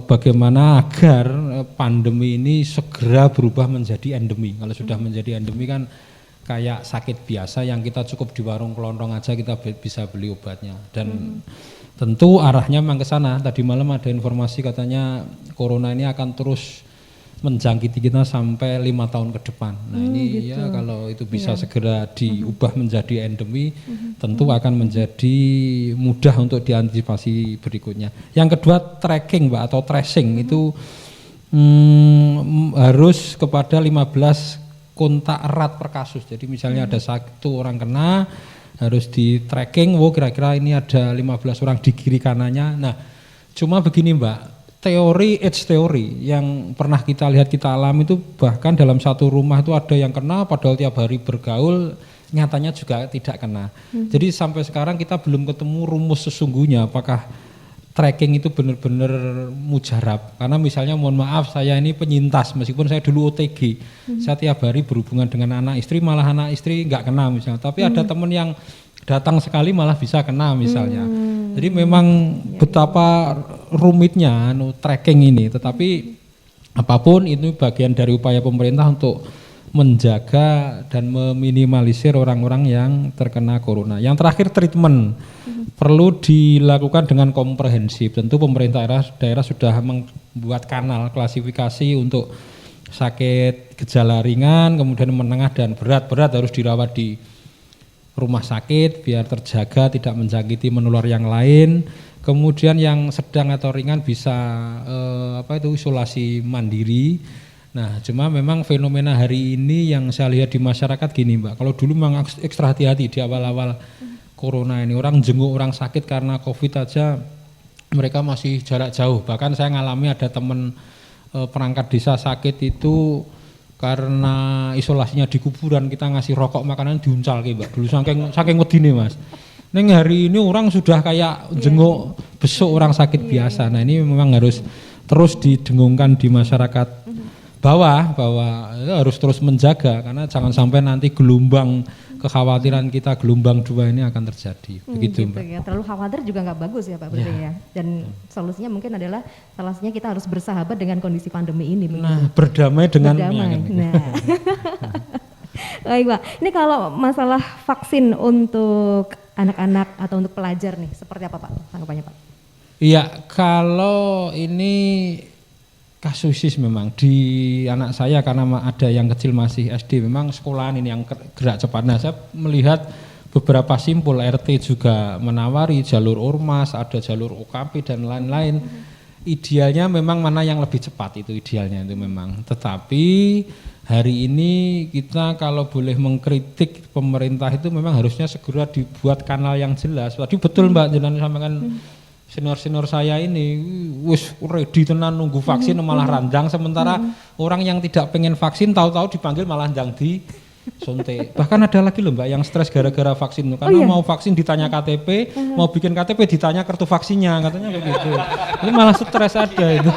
bagaimana agar pandemi ini segera berubah menjadi endemi. Kalau sudah menjadi endemi kan kayak sakit biasa yang kita cukup di warung kelontong aja kita bisa beli obatnya. Dan tentu arahnya memang ke sana. Tadi malam ada informasi katanya corona ini akan terus menjangkiti kita sampai 5 tahun ke depan. Nah ini gitu. Ya kalau itu bisa segera diubah menjadi endemi, tentu akan menjadi mudah untuk diantisipasi berikutnya. Yang kedua tracking Mbak atau tracing itu harus kepada 15 kontak erat per kasus. Jadi misalnya ada satu orang kena, harus di tracking, kira-kira ini ada 15 orang di kiri kanannya. Nah, cuma begini Mbak, teori yang pernah kita lihat, kita alami itu bahkan dalam satu rumah itu ada yang kena padahal tiap hari bergaul, nyatanya juga tidak kena. Jadi sampai sekarang kita belum ketemu rumus sesungguhnya apakah tracking itu benar-benar mujarab. Karena misalnya mohon maaf saya ini penyintas, meskipun saya dulu OTG, saya tiap hari berhubungan dengan anak istri, malah anak istri nggak kena misalnya. Tapi ada teman yang datang sekali malah bisa kena misalnya. Jadi memang betapa rumitnya tracking ini. Tetapi apapun itu bagian dari upaya pemerintah untuk menjaga dan meminimalisir orang-orang yang terkena corona. Yang terakhir treatment perlu dilakukan dengan komprehensif. Tentu pemerintah daerah sudah membuat kanal klasifikasi untuk sakit gejala ringan, kemudian menengah dan berat. Berat harus dirawat di rumah sakit biar terjaga tidak menjangkiti menular yang lain. Kemudian yang sedang atau ringan bisa isolasi mandiri. Nah, cuma memang fenomena hari ini yang saya lihat di masyarakat gini Mbak, kalau dulu memang ekstra hati-hati di awal-awal corona ini, orang jenguk orang sakit karena COVID aja mereka masih jarak jauh. Bahkan saya ngalami ada teman perangkat desa sakit itu karena isolasinya di kuburan, kita ngasih rokok makanan diuncal Mbak, dulu saking wedine Mas. Neng hari ini orang sudah kayak jenguk besok orang sakit biasa. Nah ini memang harus terus didengungkan di masyarakat bahwa harus terus menjaga, karena jangan sampai nanti gelombang kekhawatiran kita gelombang 2 ini akan terjadi. Begitu gitu Mbak. Ya. Terlalu khawatir juga nggak bagus ya Pak berarti ya. Dan solusinya mungkin adalah salah satunya kita harus bersahabat dengan kondisi pandemi ini. Nah, berdamai dengan Nah. Baik Pak, ini kalau masalah vaksin untuk anak-anak atau untuk pelajar nih, seperti apa Pak tanggapannya Pak? Iya, kalau ini kasusis memang di anak saya karena ada yang kecil masih SD, memang sekolahan ini yang gerak cepat. Nah saya melihat beberapa simpul RT juga menawari jalur ormas, ada jalur OKP dan lain-lain. Idealnya memang mana yang lebih cepat, itu idealnya itu memang. Tetapi hari ini kita kalau boleh mengkritik pemerintah itu memang harusnya segera dibuat kanal yang jelas. Tadi betul Mbak Jenengan sampaikan senior-senior saya ini wis ready tenan nunggu vaksin malah randang, sementara orang yang tidak pengen vaksin tahu-tahu dipanggil malah ndang di suntik. Bahkan ada lagi loh Mbak yang stres gara-gara vaksin karena mau vaksin ditanya KTP, mau bikin KTP ditanya kartu vaksinnya, katanya begitu. Ini malah stres ada itu.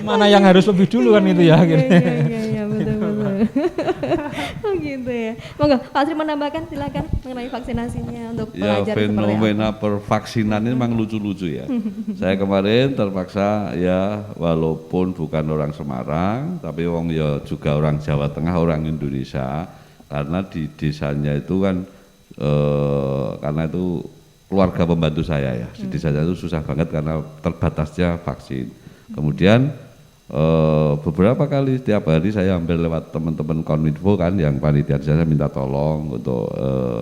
Mana yang harus lebih dulu kan itu ya akhirnya. Iya, betul-betul. Oh gitu ya. Monggo Pak Sri menambahkan silakan mengenai vaksinasinya untuk Ya, pelajar fenomena pervaksinan ini memang lucu-lucu ya. Saya kemarin terpaksa ya, walaupun bukan orang Semarang, tapi wong ya juga orang Jawa Tengah, orang Indonesia, karena di desanya itu kan karena itu keluarga pembantu saya ya, di desanya itu susah banget karena terbatasnya vaksin. Kemudian beberapa kali setiap hari saya hampir lewat teman-teman Kominfo kan, yang panitia saya minta tolong untuk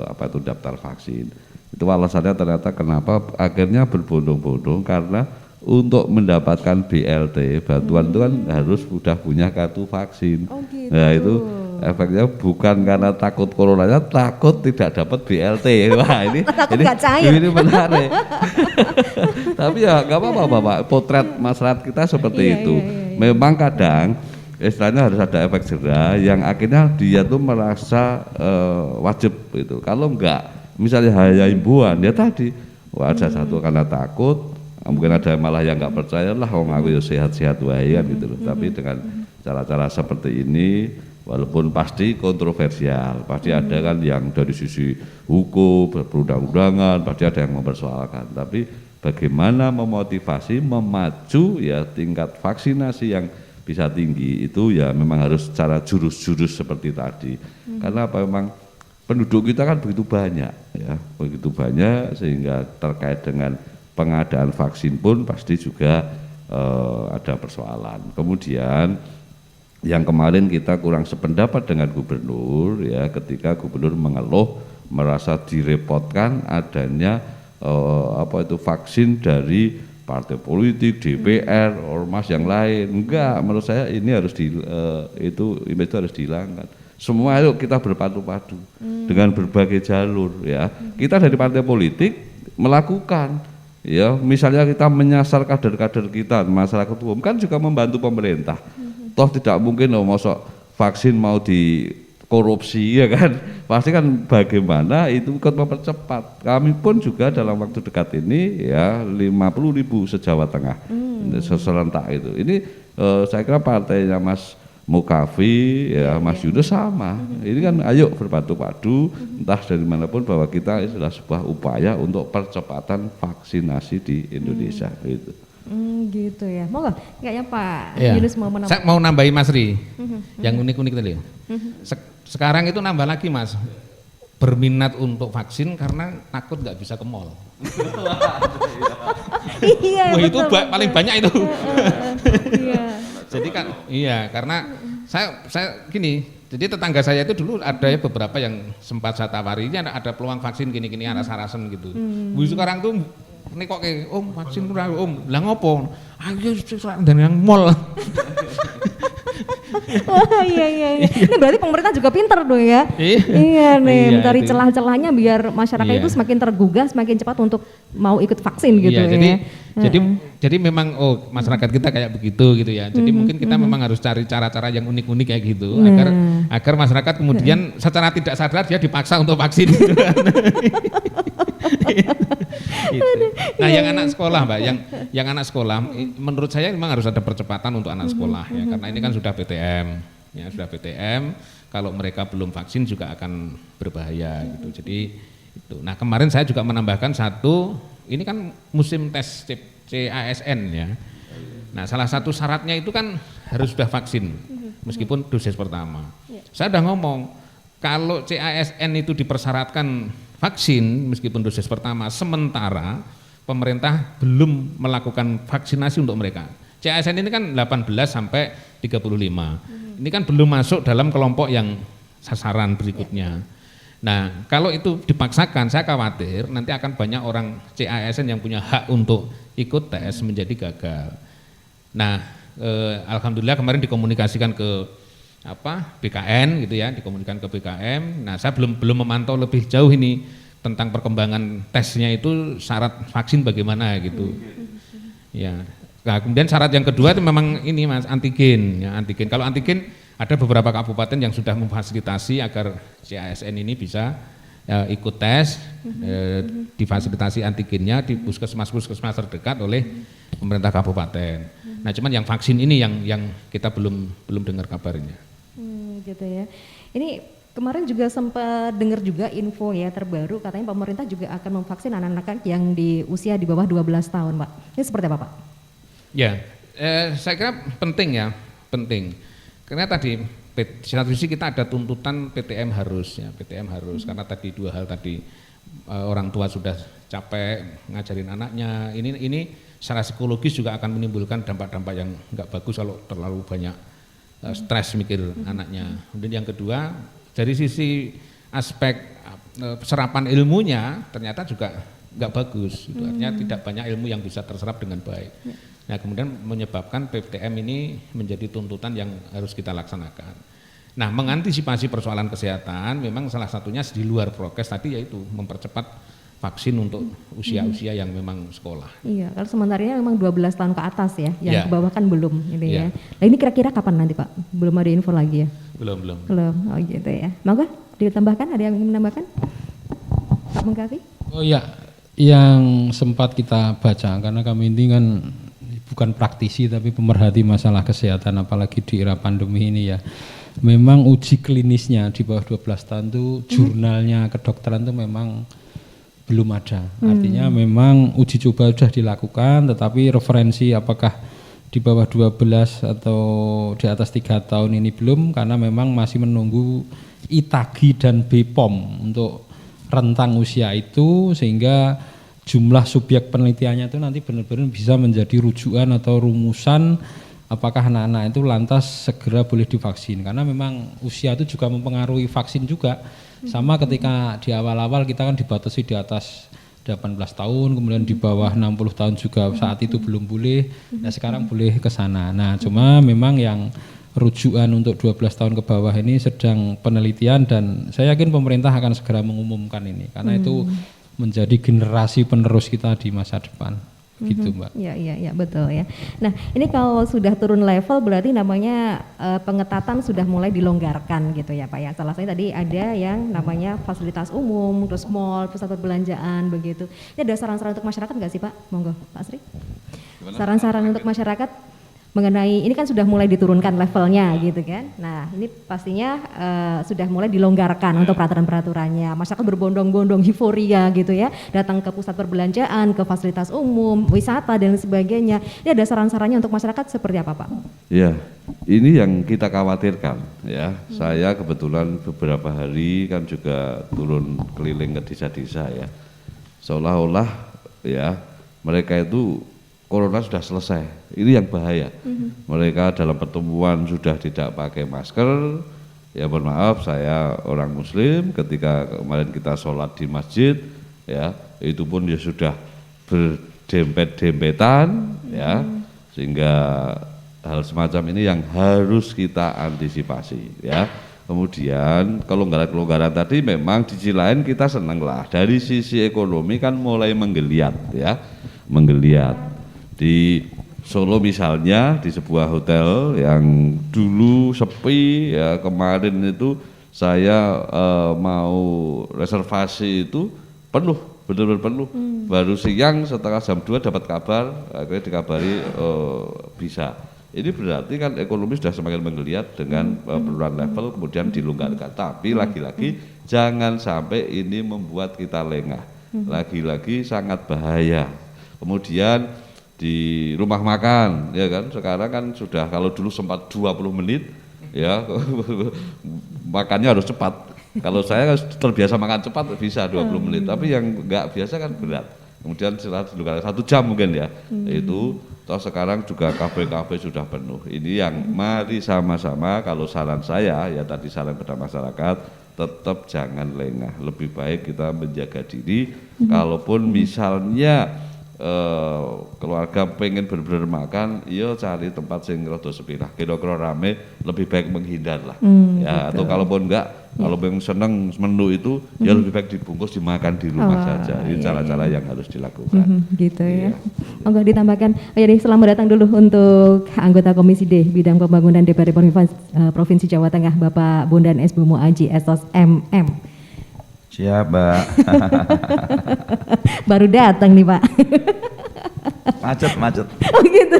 apa itu daftar vaksin. Itu alasannya ternyata kenapa akhirnya berbondong-bondong, karena untuk mendapatkan BLT bantuan itu kan harus sudah punya kartu vaksin. Oh, gitu. Nah itu efeknya bukan karena takut coronanya, takut tidak dapat BLT. Wah ini ini menarik. Tapi ya nggak apa-apa Bapak, potret masyarakat kita seperti itu. Memang kadang istilahnya harus ada efek jera yang akhirnya dia tuh merasa wajib gitu. Kalau enggak, misalnya hanya himbauan ya tadi, ada satu karena takut, mungkin ada malah yang nggak percaya lah, orang aku ya sehat-sehat wae kan gitu loh. Tapi dengan cara-cara seperti ini, walaupun pasti kontroversial, pasti ada kan yang dari sisi hukum, perundang-undangan, pasti ada yang mempersoalkan. Tapi bagaimana memotivasi, memacu ya tingkat vaksinasi yang bisa tinggi itu ya memang harus secara jurus-jurus seperti tadi. Karena apa, memang penduduk kita kan begitu banyak ya, begitu banyak sehingga terkait dengan pengadaan vaksin pun pasti juga ada persoalan. Kemudian yang kemarin kita kurang sependapat dengan gubernur ya, ketika gubernur mengeluh merasa direpotkan adanya apa itu vaksin dari partai politik, DPR, ormas yang lain. Enggak, menurut saya ini harus itu harus dihilangkan. Semua itu kita berpadu-padu dengan berbagai jalur ya. Kita dari partai politik melakukan ya, misalnya kita menyasar kader-kader kita, masyarakat umum kan juga membantu pemerintah. Toh tidak mungkin masuk vaksin mau dikorupsi ya kan, pasti kan bagaimana itu ikut mempercepat. Kami pun juga dalam waktu dekat ini ya 50.000 se-Jawa Tengah serentak itu. Ini saya kira partainya Mas Mukafi ya, Mas Yunus sama. Ini kan ayo berpadu-padu entah dari manapun bahwa kita adalah sebuah upaya untuk percepatan vaksinasi di Indonesia gitu. Gitu ya. Monggo, kayaknya Pak Ya. Yunus mau menambah. Saya mau nambahi Mas Ri, yang unik-unik tadi. Sekarang itu nambah lagi Mas, berminat untuk vaksin karena takut nggak bisa ke mall. Iya, Wah, itu betul. paling banyak itu. Iya. Jadi kan, iya karena saya gini, jadi tetangga saya itu dulu ada ya beberapa yang sempat saya tawari, ini ada peluang vaksin gini-gini aras-arasan gitu. Sekarang tuh ini kok kayak vaksin Om, lah ngopo? Ayo dan yang mall. Oh iya. Ini berarti pemerintah juga pinter dong ya. Iya nih, Iya, mencari itu. celah-celahnya biar masyarakat Iya. itu semakin tergugah, semakin cepat untuk mau ikut vaksin gitu Iya, ya. jadi memang masyarakat kita kayak begitu gitu ya. Jadi mungkin kita memang harus cari cara-cara yang unik-unik kayak gitu agar masyarakat kemudian secara tidak sadar dia dipaksa untuk vaksin. Gitu. Gitu. Nah, yang anak sekolah Mbak, yang anak sekolah menurut saya memang harus ada percepatan untuk anak sekolah ya, karena ini kan sudah PTM. Ya, sudah PTM, kalau mereka belum vaksin juga akan berbahaya gitu. Jadi itu. Nah, kemarin saya juga menambahkan satu, ini kan musim tes CASN ya. Nah, salah satu syaratnya itu kan harus sudah vaksin meskipun dosis pertama. Saya udah ngomong, kalau CASN itu dipersyaratkan vaksin meskipun dosis pertama, sementara pemerintah belum melakukan vaksinasi untuk mereka. CASN ini kan 18 sampai 35. Ini kan belum masuk dalam kelompok yang sasaran berikutnya. Nah, kalau itu dipaksakan, saya khawatir nanti akan banyak orang CASN yang punya hak untuk ikut tes menjadi gagal. Nah, alhamdulillah kemarin dikomunikasikan ke BKN gitu ya, dikomunikasikan ke BKM. Nah, saya belum memantau lebih jauh ini tentang perkembangan tesnya itu syarat vaksin bagaimana gitu. Ya. Nah, kemudian syarat yang kedua itu memang ini Mas, antigen. Ya, antigen. Kalau antigen ada beberapa kabupaten yang sudah memfasilitasi agar CASN ini bisa ikut tes, difasilitasi antigennya di puskesmas terdekat oleh pemerintah kabupaten. Nah, cuman yang vaksin ini yang kita belum dengar kabarnya. Gitu ya. Ini kemarin juga sempat dengar juga info ya terbaru, katanya pemerintah juga akan memvaksin anak-anak yang di usia di bawah 12 tahun, Pak. Ini seperti apa, Pak? Ya, saya kira penting ya, penting. Karena tadi di satu sisi kita ada tuntutan PTM harus, karena tadi dua hal tadi, orang tua sudah capek ngajarin anaknya. Ini secara psikologis juga akan menimbulkan dampak-dampak yang enggak bagus kalau terlalu banyak stres mikir anaknya. Kemudian yang kedua, dari sisi aspek serapan ilmunya ternyata juga enggak bagus. Gitu. Artinya tidak banyak ilmu yang bisa terserap dengan baik. Nah, kemudian menyebabkan PTM ini menjadi tuntutan yang harus kita laksanakan. Nah, mengantisipasi persoalan kesehatan memang salah satunya di luar prokes tadi yaitu mempercepat vaksin untuk usia-usia yang memang sekolah. Iya, kalau sementaranya memang 12 tahun ke atas ya, yang ke bawah kan belum gitu ya. Ya. Nah, ini kira-kira kapan nanti, Pak? Belum ada info lagi ya? Belum. Oh gitu ya. Monggo ditambahkan, ada yang ingin menambahkan? Pak Mengkafi? Oh ya, yang sempat kita baca karena kami ini kan bukan praktisi tapi pemerhati masalah kesehatan apalagi di era pandemi ini ya. Memang uji klinisnya di bawah 12 tahun itu jurnalnya kedokteran itu memang belum ada. Artinya memang uji coba sudah dilakukan tetapi referensi apakah di bawah 12 atau di atas 3 tahun ini belum karena memang masih menunggu ITAGI dan BPOM untuk rentang usia itu sehingga jumlah subjek penelitiannya itu nanti benar-benar bisa menjadi rujukan atau rumusan apakah anak-anak itu lantas segera boleh divaksin karena memang usia itu juga mempengaruhi vaksin juga sama ketika di awal-awal kita kan dibatasi di atas 18 tahun kemudian di bawah 60 tahun juga saat itu belum boleh nah sekarang boleh ke sana. Nah cuma memang yang rujukan untuk 12 tahun ke bawah ini sedang penelitian dan saya yakin pemerintah akan segera mengumumkan ini karena itu menjadi generasi penerus kita di masa depan, gitu Mbak. Iya betul ya. Nah ini kalau sudah turun level berarti namanya pengetatan sudah mulai dilonggarkan gitu ya Pak ya. Salah satunya tadi ada yang namanya fasilitas umum, terus mall, pusat perbelanjaan begitu. Ini ada saran-saran untuk masyarakat nggak sih Pak? Monggo Pak Sri. Saran-saran untuk masyarakat mengenai ini kan sudah mulai diturunkan levelnya gitu kan. Nah ini pastinya sudah mulai dilonggarkan untuk peraturan-peraturannya. Masyarakat berbondong-bondong euforia gitu ya, datang ke pusat perbelanjaan, ke fasilitas umum, wisata dan sebagainya. Ini ada saran-sarannya untuk masyarakat seperti apa Pak? Ya, ini yang kita khawatirkan ya. Saya kebetulan beberapa hari kan juga turun keliling ke desa-desa ya. Seolah-olah ya mereka itu Corona sudah selesai, ini yang bahaya. Mereka dalam pertemuan sudah tidak pakai masker. Ya mohon maaf, saya orang Muslim. Ketika kemarin kita sholat di masjid, ya itu pun ya sudah berdempet-dempetan, ya sehingga hal semacam ini yang harus kita antisipasi, ya. Kemudian kelonggaran-kelonggaran tadi memang di sisi lain kita senang lah. Dari sisi ekonomi kan mulai menggeliat, ya, menggeliat. Di Solo misalnya di sebuah hotel yang dulu sepi ya kemarin itu saya mau reservasi itu penuh, benar-benar penuh. Baru siang setengah jam 2 dapat kabar akhirnya dikabari bisa. Ini berarti kan ekonomi sudah semakin menggeliat dengan penurunan level kemudian dilonggarkan. Tapi lagi-lagi jangan sampai ini membuat kita lengah. Lagi-lagi sangat bahaya. Kemudian di rumah makan ya kan sekarang kan sudah kalau dulu sempat 20 menit ya makannya harus cepat. Kalau saya terbiasa makan cepat bisa 20 menit tapi yang enggak biasa kan berat. Kemudian istirahat dulu 1 jam mungkin ya. Itu toh sekarang juga kafe-kafe sudah penuh. Ini yang mari sama-sama kalau saran saya ya tadi saran kepada masyarakat tetap jangan lengah. Lebih baik kita menjaga diri. Kalaupun misalnya keluarga pengen bener-bener makan, ya cari tempat sing rada sepirah, kira-kira rame, lebih baik menghindar lah. Ya, atau kalaupun enggak, kalau yang seneng menu itu, ya lebih baik dibungkus dimakan di rumah saja. Ini cara-cara yang harus dilakukan. Gitu ya. Enggak ditambahkan. Jadi selamat datang dulu untuk anggota Komisi D Bidang Pembangunan DPRD Provinsi Jawa Tengah, Bapak Bondan S. Bomo Aji Esos MM. Siap, Mbak. Baru datang nih, Pak. Macet. Oh gitu.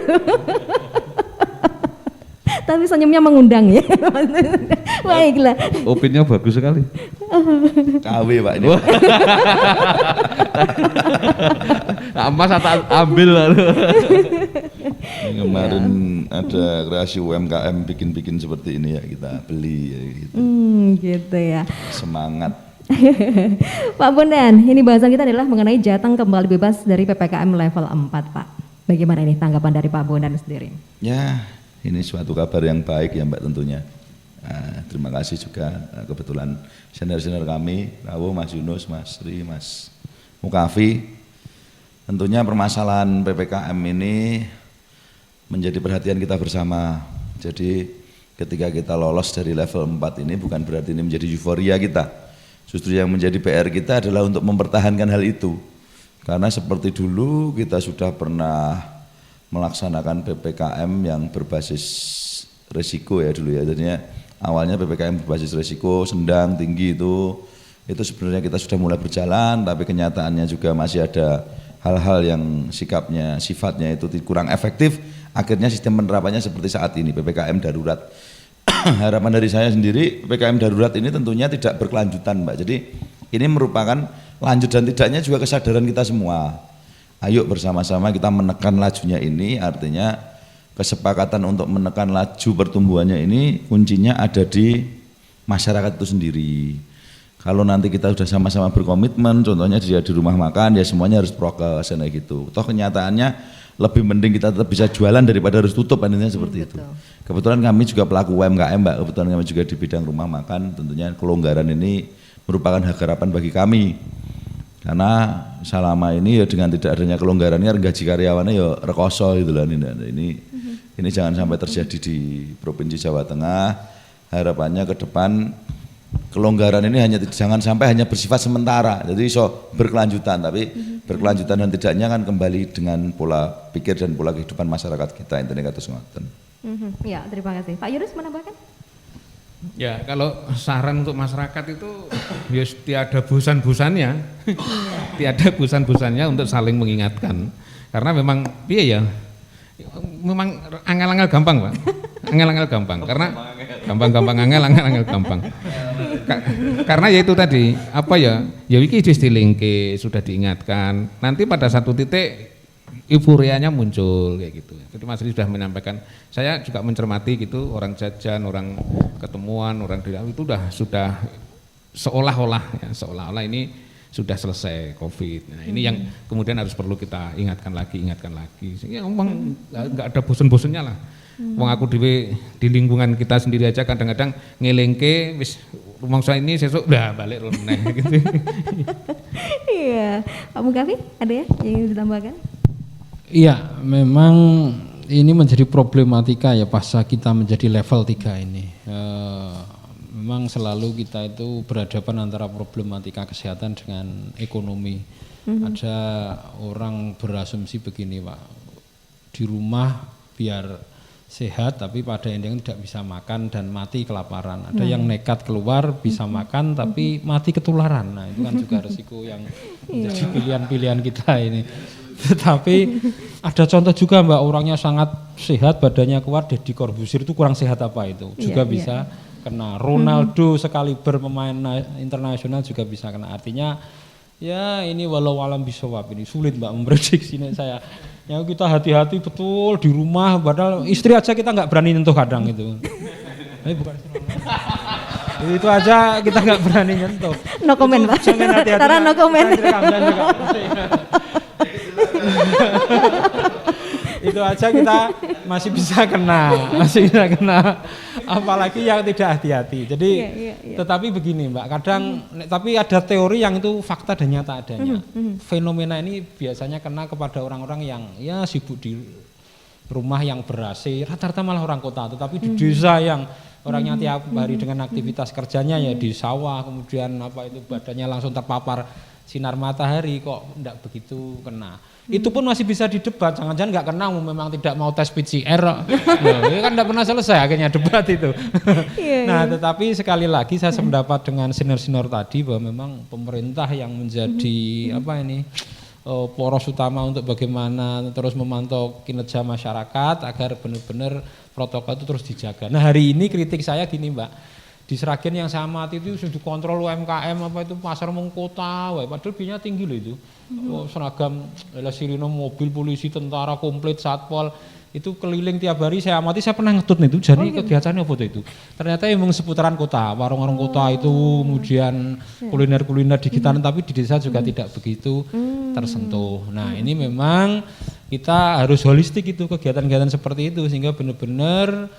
Tapi senyumnya mengundang ya. Baiklah. Opininya bagus sekali. KW, Pak ini. Mas ambil lalu. Kemarin ada kreasi UMKM bikin seperti ini ya, kita beli ya, gitu. Gitu ya. Semangat. Pak Bondan, ini bahasan kita adalah mengenai Jateng kembali bebas dari PPKM level 4, Pak. Bagaimana ini tanggapan dari Pak Bondan sendiri? Ya, ini suatu kabar yang baik ya Mbak tentunya. Terima kasih juga kebetulan senior-senior kami, Rawo, Mas Yunus, Mas Sri, Mas Mukafi. Tentunya permasalahan PPKM ini menjadi perhatian kita bersama. Jadi ketika kita lolos dari level 4 ini bukan berarti ini menjadi euforia kita. Justru yang menjadi PR kita adalah untuk mempertahankan hal itu. Karena seperti dulu kita sudah pernah melaksanakan PPKM yang berbasis risiko ya dulu ya. Jadinya awalnya PPKM berbasis risiko sedang tinggi itu sebenarnya kita sudah mulai berjalan, tapi kenyataannya juga masih ada hal-hal yang sifatnya itu kurang efektif. Akhirnya sistem penerapannya seperti saat ini, PPKM darurat. Harapan dari saya sendiri, PPKM darurat ini tentunya tidak berkelanjutan, Mbak. Jadi ini merupakan lanjut dan tidaknya juga kesadaran kita semua. Ayo bersama-sama kita menekan lajunya ini, artinya kesepakatan untuk menekan laju pertumbuhannya ini kuncinya ada di masyarakat itu sendiri. Kalau nanti kita sudah sama-sama berkomitmen, contohnya dia di rumah makan, ya semuanya harus prokes kayak gitu. Toh kenyataannya lebih mending kita tetap bisa jualan daripada harus tutup, intinya seperti itu. Kebetulan kami juga pelaku UMKM, Mbak. Kebetulan kami juga di bidang rumah makan, tentunya kelonggaran ini merupakan hak harapan bagi kami. Karena selama ini ya dengan tidak adanya kelonggaran ini gaji karyawannya ya rekoso gitu lah. Ini jangan sampai terjadi di Provinsi Jawa Tengah. Harapannya ke depan kelonggaran ini jangan sampai hanya bersifat sementara, jadi berkelanjutan, tapi berkelanjutan dan tidaknya kan kembali dengan pola pikir dan pola kehidupan masyarakat kita. Intinya kata ngoten. Ya, terima kasih. Pak Yunus menambahkan? Ya, kalau saran untuk masyarakat itu ya tiada bosan-bosannya, tiada bosan-bosannya untuk saling mengingatkan, karena memang ya memang angel-angel gampang, Pak. Angel-angel gampang, karena gampang-gampang angel-angel gampang. Karena ya itu tadi, apa ya iki distilingke, sudah diingatkan, nanti pada satu titik euforianya muncul kayak gitu. Jadi Mas Ri sudah menyampaikan, saya juga mencermati gitu, orang jajan, orang ketemuan, orang itu sudah seolah-olah ini sudah selesai COVID. Nah, ini yang kemudian harus perlu kita ingatkan lagi. Ya, ngomong nggak ada bosen-bosennya lah. Wong aku di lingkungan kita sendiri aja kadang-kadang ngelengke wis rumangsa ini sesuk balik meneh gitu. Iya, Pak Mukafi ada ya yang ingin ditambahkan? Iya, memang ini menjadi problematika ya pasca kita menjadi level 3 ini. Memang selalu kita itu berhadapan antara problematika kesehatan dengan ekonomi. Ada orang berasumsi begini, Pak, di rumah biar sehat tapi pada endingnya tidak bisa makan dan mati kelaparan. Ada yang nekat keluar bisa makan tapi mati ketularan. Nah itu kan juga resiko yang menjadi pilihan-pilihan kita ini. Tetapi ada contoh juga Mbak, orangnya sangat sehat, badannya kuat, Deddy Corbuzier itu kurang sehat apa itu? Juga bisa kena. Ronaldo sekaliber pemain internasional juga bisa kena. Artinya ya ini walau alam bisawab, ini sulit Mbak memprediksi ini saya. Ya kita hati-hati betul di rumah, padahal istri aja kita nggak berani nyentuh kadang itu. Bukan itu aja kita nggak berani nyentuh. No comment Pak. Tara no comment. Itu aja kita masih bisa kena, apalagi yang tidak hati-hati. Jadi tetapi begini Mbak, kadang tapi ada teori yang itu fakta dan nyata adanya. Fenomena ini biasanya kena kepada orang-orang yang ya sibuk di rumah yang ber-AC, rata-rata malah orang kota, tetapi di desa yang orangnya tiap hari dengan aktivitas kerjanya ya di sawah, kemudian apa itu badannya langsung terpapar sinar matahari, kok enggak begitu kena. Itu pun masih bisa didebat, jangan-jangan enggak kena memang tidak mau tes PCR. Ya kan enggak pernah selesai akhirnya debat itu. Nah, tetapi sekali lagi saya sependapat dengan senior-senior tadi bahwa memang pemerintah yang menjadi poros utama untuk bagaimana terus memantau kinerja masyarakat agar benar-benar protokol itu terus dijaga. Nah, hari ini kritik saya gini Mbak, di Sragen yang saya amati itu sudah dikontrol UMKM apa itu pasar mengkota, padahal biayanya tinggi loh itu. Seragam sirine mobil polisi tentara komplit satpol itu keliling tiap hari saya amati, saya pernah ngetut itu jadi kegiatannya apa itu. Ternyata emang seputaran kota, warung-warung kota itu kemudian kuliner-kuliner di sekitar, tapi di desa juga tidak begitu tersentuh. Nah, ini memang kita harus holistik itu kegiatan-kegiatan seperti itu sehingga benar-benar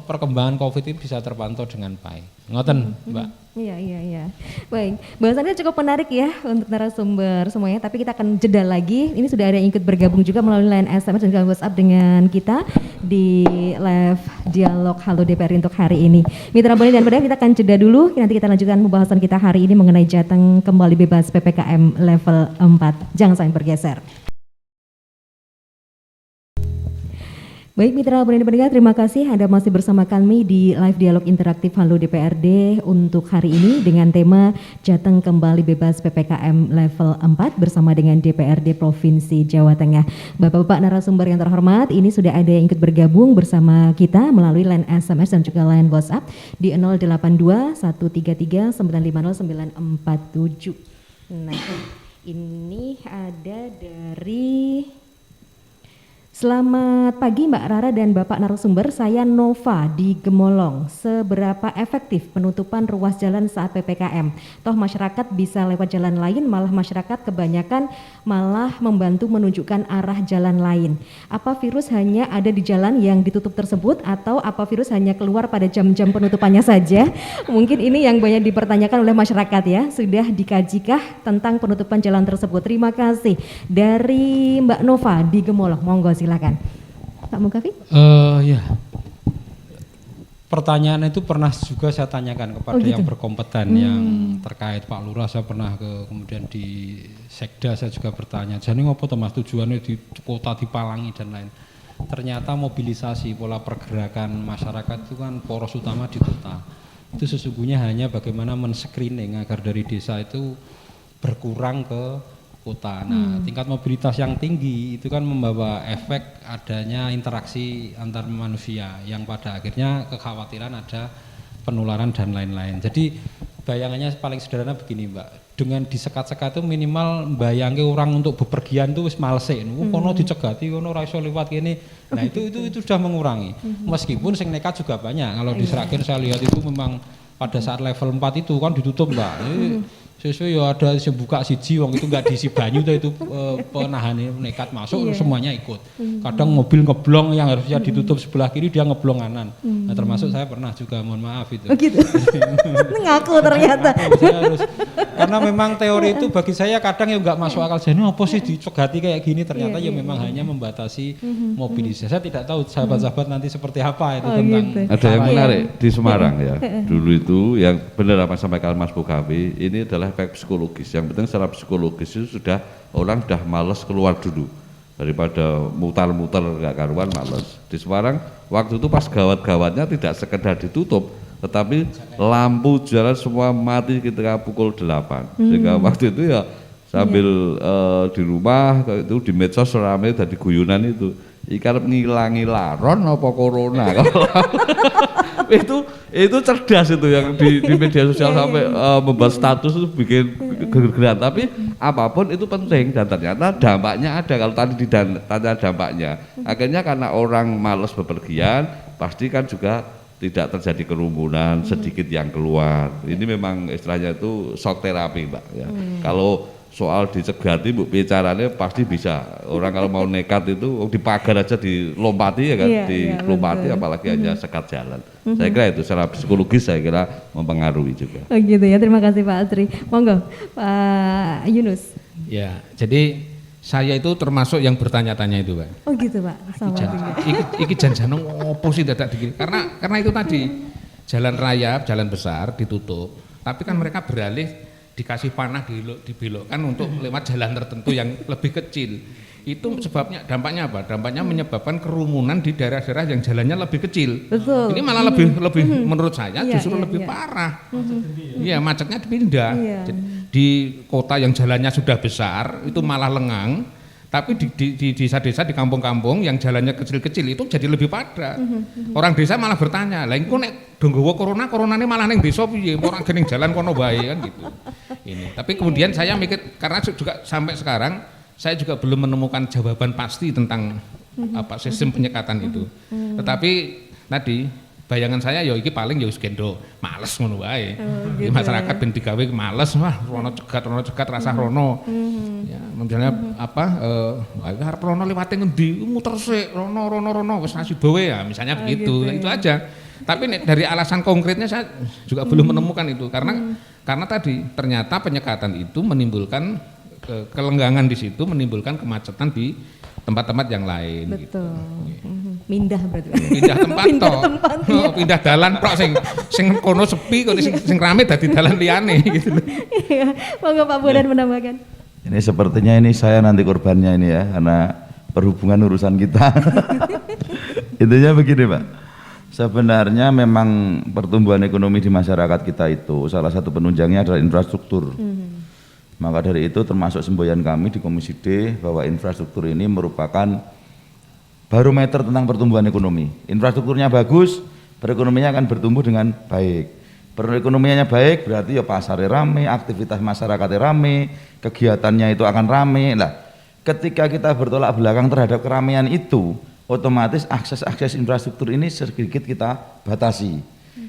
perkembangan COVID ini bisa terpantau dengan baik. Ngoten, Mbak. Iya. Baik, bahasannya cukup menarik ya untuk narasumber semuanya, tapi kita akan jeda lagi. Ini sudah ada yang ikut bergabung juga melalui line SMS dan juga WhatsApp dengan kita di live dialog Halo DPR untuk hari ini. Mitra Boni dan Pedang, kita akan jeda dulu. Nanti kita lanjutkan pembahasan kita hari ini mengenai Jateng kembali bebas PPKM level 4. Jangan sampai bergeser. Baik mitra Boni dan Pendengar, terima kasih Anda masih bersama kami di live dialog interaktif Halo DPRD untuk hari ini dengan tema Jateng kembali bebas PPKM level 4 bersama dengan DPRD Provinsi Jawa Tengah. Bapak-bapak narasumber yang terhormat, ini sudah ada yang ikut bergabung bersama kita melalui line SMS dan juga line WhatsApp di 082 133 950 947. Nah, ini ada dari Selamat pagi Mbak Rara dan Bapak narasumber, saya Nova di Gemolong. Seberapa efektif penutupan ruas jalan saat PPKM? Toh masyarakat bisa lewat jalan lain, malah masyarakat kebanyakan malah membantu menunjukkan arah jalan lain. Apa virus hanya ada di jalan yang ditutup tersebut atau apa virus hanya keluar pada jam-jam penutupannya saja? Mungkin ini yang banyak dipertanyakan oleh masyarakat ya. Sudah dikajikah tentang penutupan jalan tersebut? Terima kasih. Dari Mbak Nova di Gemolong, monggo silakan. Pak Mukafi? Ya. Pertanyaan itu pernah juga saya tanyakan kepada yang berkompeten yang terkait Pak Lurah, saya pernah kemudian di Sekda saya juga bertanya, jadi ngopo to Mas tujuannya di kota dipalangi dan lain. Ternyata mobilisasi pola pergerakan masyarakat itu kan poros utama di kota. Itu sesungguhnya hanya bagaimana men-screening agar dari desa itu berkurang ke kota. Nah, tingkat mobilitas yang tinggi itu kan membawa efek adanya interaksi antar manusia yang pada akhirnya kekhawatiran ada penularan dan lain-lain. Jadi bayangannya paling sederhana begini Mbak, dengan disekat-sekat itu minimal bayangke orang untuk bepergian itu wis malese. Kono dicegati, kono ora iso liwat kene. Nah, itu sudah mengurangi. Meskipun sing nekat juga banyak. Kalau di Sragen saya lihat itu memang pada saat level 4 itu kan ditutup Mbak. Sesuai ya ada yang buka siji wong itu enggak diisi banyu itu penahannya nekat masuk semuanya ikut. Kadang mobil ngeblong yang harusnya ditutup sebelah kiri dia ngeblong kanan. Nah, termasuk saya pernah juga, mohon maaf itu. Oh gitu. Ngaku ternyata. Karena memang teori itu bagi saya kadang ya enggak masuk akal. Jadi apa sih dicegati kayak gini, ternyata ya memang hanya membatasi mobilisasi. Saya tidak tahu sahabat-sahabat nanti seperti apa itu tentang gitu. Ada yang menarik di Semarang ya. Dulu itu yang benar apa sampaikan Mas Bukawi, ini adalah efek psikologis. Yang penting secara psikologis itu orang sudah malas keluar dulu daripada mutar-mutar nggak karuan, malas. Di Semarang waktu itu pas gawat-gawatnya tidak sekedar ditutup, tetapi lampu jalan semua mati ketika pukul 8. Sehingga waktu itu ya sambil di rumah itu di medsos ramai dari guyonan itu ikan ngilangi laron apa corona. itu cerdas itu yang di media sosial sampai membuat status itu bikin geger-gegeran. Tapi apapun itu penting dan ternyata dampaknya ada. Kalau tadi ditanya dampaknya, akhirnya karena orang malas bepergian, pasti kan juga tidak terjadi kerumunan, sedikit yang keluar. Ini memang istilahnya itu shock terapi Mbak ya. Kalau soal dicegati bu bicaranya pasti bisa. Orang kalau mau nekat itu di pagar aja dilompati ya kan, dilompati apalagi hanya sekat jalan. Saya kira itu secara psikologis saya kira mempengaruhi juga. Oh gitu ya, terima kasih Pak Asri. Monggo Pak Yunus. Ya, jadi saya itu termasuk yang bertanya-tanya itu, Pak. Oh gitu Pak, sama juga. Iki janjane opo sih dadak dikit. Karena itu tadi jalan raya, jalan besar ditutup, tapi kan mereka beralih dikasih panah dibelokkan untuk lewat jalan tertentu yang lebih kecil. Itu sebabnya dampaknya apa? Dampaknya menyebabkan kerumunan di daerah-daerah yang jalannya lebih kecil. Betul. Ini malah lebih menurut saya justru lebih parah. Iya, macetnya dipindah. Di kota yang jalannya sudah besar itu malah lengang, tapi di desa-desa di kampung-kampung yang jalannya kecil-kecil itu jadi lebih padat. Orang desa malah bertanya, "Lah engko nek do nggawa coronane malah ning desa piye? Ora gening jalan kono bae," kan gitu. Ini. Tapi kemudian saya mikir karena juga sampai sekarang saya juga belum menemukan jawaban pasti tentang apa sistem penyekatan itu. Tetapi tadi bayangan saya ya iki paling ya wis gendho males ngono wae. Gitu masyarakat ben digawe males wah rono cegat rasah rono. Ya, misalnya apa arep rono liwate ngendi muter sik rono wis nasibe ya misalnya begitu. Gitu, itu aja. Tapi dari alasan konkretnya saya juga belum menemukan itu karena tadi ternyata penyekatan itu menimbulkan kelenggangan di situ, menimbulkan kemacetan di tempat-tempat yang lain. Betul. Gitu. Mindah berarti. Pindah tempat toh. Pindah dalan tok sing kono sepi kok sing rame dadi dalan liyane gitu. Iya, monggo Pak Bondan menambahkan. Ini sepertinya ini saya nanti korbannya ini ya, karena perhubungan urusan kita. Intinya begini Pak, sebenarnya memang pertumbuhan ekonomi di masyarakat kita itu salah satu penunjangnya adalah infrastruktur. Maka dari itu termasuk semboyan kami di Komisi D bahwa infrastruktur ini merupakan barometer tentang pertumbuhan ekonomi. Infrastrukturnya bagus, perekonomiannya akan bertumbuh dengan baik. Perekonomiannya baik berarti ya pasarnya rame, aktivitas masyarakatnya rame, kegiatannya itu akan rame. Nah, ketika kita bertolak belakang terhadap keramaian itu, otomatis akses infrastruktur ini sedikit kita batasi.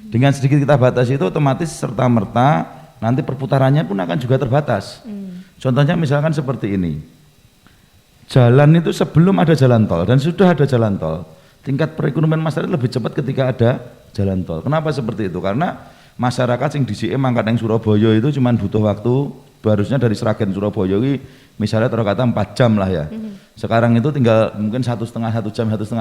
Dengan sedikit kita batasi itu otomatis serta-merta nanti perputarannya pun akan juga terbatas. Contohnya misalkan seperti ini. Jalan itu sebelum ada jalan tol dan sudah ada jalan tol, tingkat perekonomian masyarakat lebih cepat ketika ada jalan tol. Kenapa seperti itu? Karena masyarakat yang di CM mangkat yang Surabaya itu cuma butuh waktu harusnya dari Sragen Surabaya ini misalnya terkata 4 jam lah ya. Sekarang itu tinggal mungkin 1,5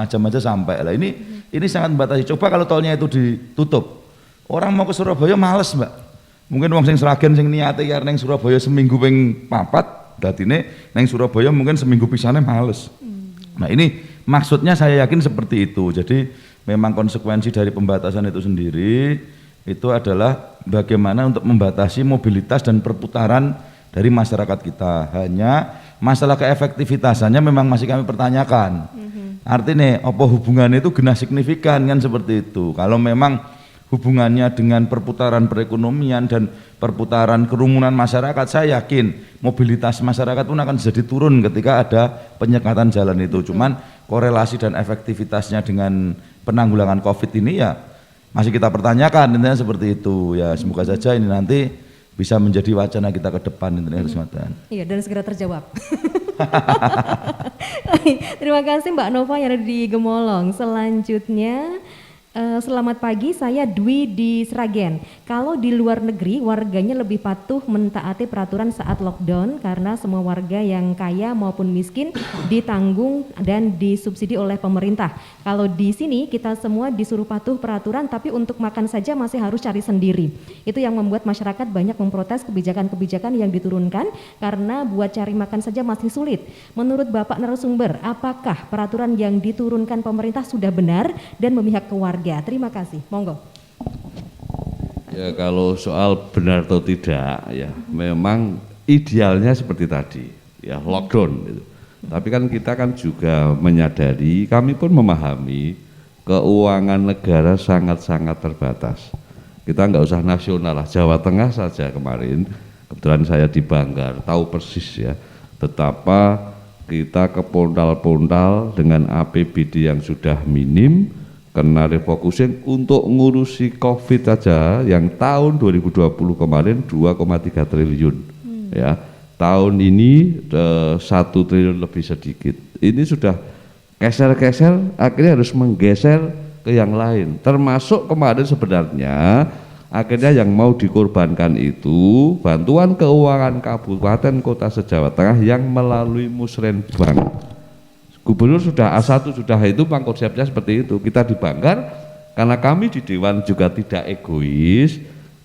jam aja sampai. Lah ini sangat membatasi. Coba kalau tolnya itu ditutup, orang mau ke Surabaya males Mbak. Mungkin wong sing Sragen sing niate karena yang Surabaya seminggu ping 4, dadine neng Surabaya mungkin seminggu pisane males. Nah ini maksudnya saya yakin seperti itu. Jadi memang konsekuensi dari pembatasan itu sendiri itu adalah bagaimana untuk membatasi mobilitas dan perputaran dari masyarakat kita. Hanya masalah keefektivitasannya memang masih kami pertanyakan. Artinya apa hubungannya itu genah signifikan kan seperti itu. Kalau memang hubungannya dengan perputaran perekonomian dan perputaran kerumunan masyarakat, saya yakin mobilitas masyarakat pun akan jadi turun ketika ada penyekatan jalan itu. Cuman korelasi dan efektivitasnya dengan penanggulangan COVID ini ya masih kita pertanyakan, intinya seperti itu ya. Semoga saja ini nanti bisa menjadi wacana kita ke depan intinya kesempatan. Iya, dan segera terjawab. Terima kasih Mbak Nova yang ada di Gemolong. Selanjutnya selamat pagi, saya Dwi di Sragen. Kalau di luar negeri warganya lebih patuh mentaati peraturan saat lockdown karena semua warga yang kaya maupun miskin ditanggung dan disubsidi oleh pemerintah. Kalau di sini kita semua disuruh patuh peraturan tapi untuk makan saja masih harus cari sendiri. Itu yang membuat masyarakat banyak memprotes kebijakan-kebijakan yang diturunkan karena buat cari makan saja masih sulit. Menurut Bapak narasumber, apakah peraturan yang diturunkan pemerintah sudah benar dan memihak ke warga? Terima kasih, monggo. Ya kalau soal benar atau tidak ya memang idealnya seperti tadi ya lockdown gitu. Tapi kan kita kan juga menyadari, kami pun memahami keuangan negara sangat-sangat terbatas. Kita nggak usah nasional lah, Jawa Tengah saja kemarin kebetulan saya di Banggar tahu persis ya betapa kita kepontal-pontal dengan APBD yang sudah minim, kena refocusing untuk ngurusi COVID saja yang tahun 2020 kemarin 2,3 triliun ya. tahun ini 1 triliun lebih sedikit. Ini sudah geser-geser, akhirnya harus menggeser ke yang lain. Termasuk kemarin sebenarnya akhirnya yang mau dikorbankan itu bantuan keuangan kabupaten kota se-Jawa Tengah yang melalui Musrenbang. Gubernur sudah A1 sudah itu, memang konsepnya seperti itu. Kita di Banggar karena kami di Dewan juga tidak egois.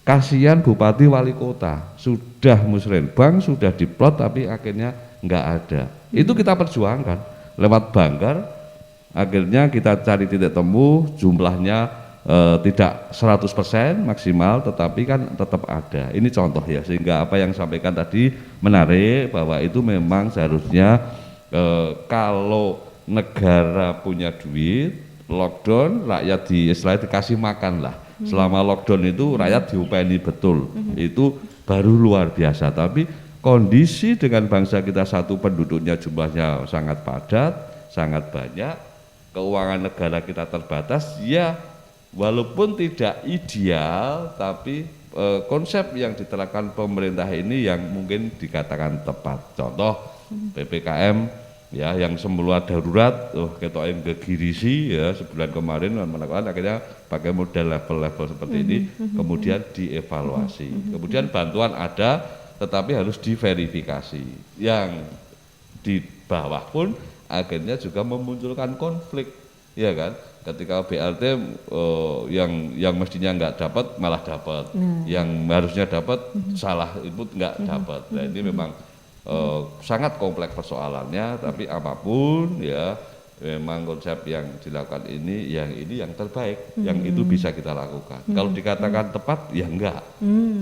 Kasihan Bupati Wali Kota sudah Musrenbang, sudah diplot tapi akhirnya nggak ada. Itu kita perjuangkan lewat Banggar. Akhirnya kita cari titik temu, jumlahnya tidak 100% maksimal, tetapi kan tetap ada. Ini contoh ya, sehingga apa yang sampaikan tadi menarik bahwa itu memang seharusnya kalau negara punya duit, lockdown, rakyat di istilahnya dikasih makan lah. Selama lockdown itu rakyat diupeni betul, itu baru luar biasa. Tapi kondisi dengan bangsa kita satu penduduknya jumlahnya sangat padat, sangat banyak, keuangan negara kita terbatas, ya walaupun tidak ideal, tapi konsep yang diterapkan pemerintah ini yang mungkin dikatakan tepat. Contoh PPKM ya, yang semula darurat, ketok yang gegirisi ya sebulan kemarin melakukan, akhirnya pakai model level-level seperti ini, kemudian dievaluasi, kemudian bantuan ada, tetapi harus diverifikasi. Yang di bawah pun akhirnya juga memunculkan konflik, ya kan? Ketika BLT yang mestinya nggak dapat malah dapat, yang harusnya dapat salah input nggak dapat. Nah ini memang sangat kompleks persoalannya, tapi apapun ya memang konsep yang dilakukan ini yang terbaik, yang itu bisa kita lakukan. Kalau dikatakan tepat ya enggak,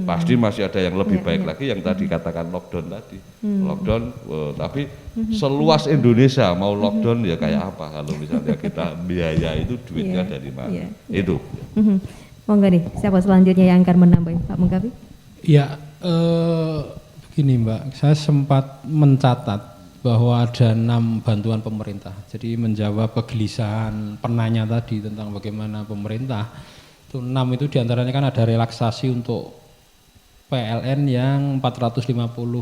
pasti masih ada yang lebih baik lagi, yang tadi katakan lockdown tadi, lockdown tapi seluas Indonesia mau lockdown ya kayak apa kalau misalnya kita biaya itu duitnya dari mana, itu. Monggo nih, siapa selanjutnya yang akan menambah, Pak Mukafi? Ya, gini Mbak, saya sempat mencatat bahwa ada 6 bantuan pemerintah. Jadi menjawab kegelisahan penanya tadi tentang bagaimana pemerintah. Itu 6 itu diantaranya kan ada relaksasi untuk PLN yang 450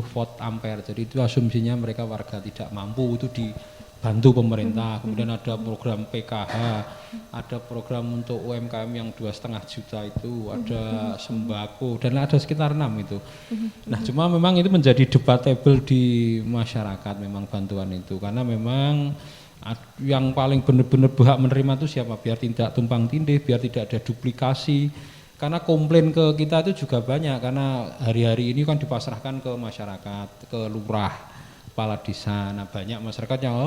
volt ampere. Jadi itu asumsinya mereka warga tidak mampu itu dibantu pemerintah. Kemudian ada program PKH, ada program untuk UMKM yang 2,5 juta itu, ada sembako, dan ada sekitar 6 itu. Nah cuma memang itu menjadi debatable di masyarakat memang bantuan itu, karena memang yang paling benar-benar berhak menerima itu siapa, biar tidak tumpang tindih, biar tidak ada duplikasi. Karena komplain ke kita itu juga banyak, karena hari-hari ini kan dipasrahkan ke masyarakat, ke lurah, kepala desa. Nah banyak masyarakat yang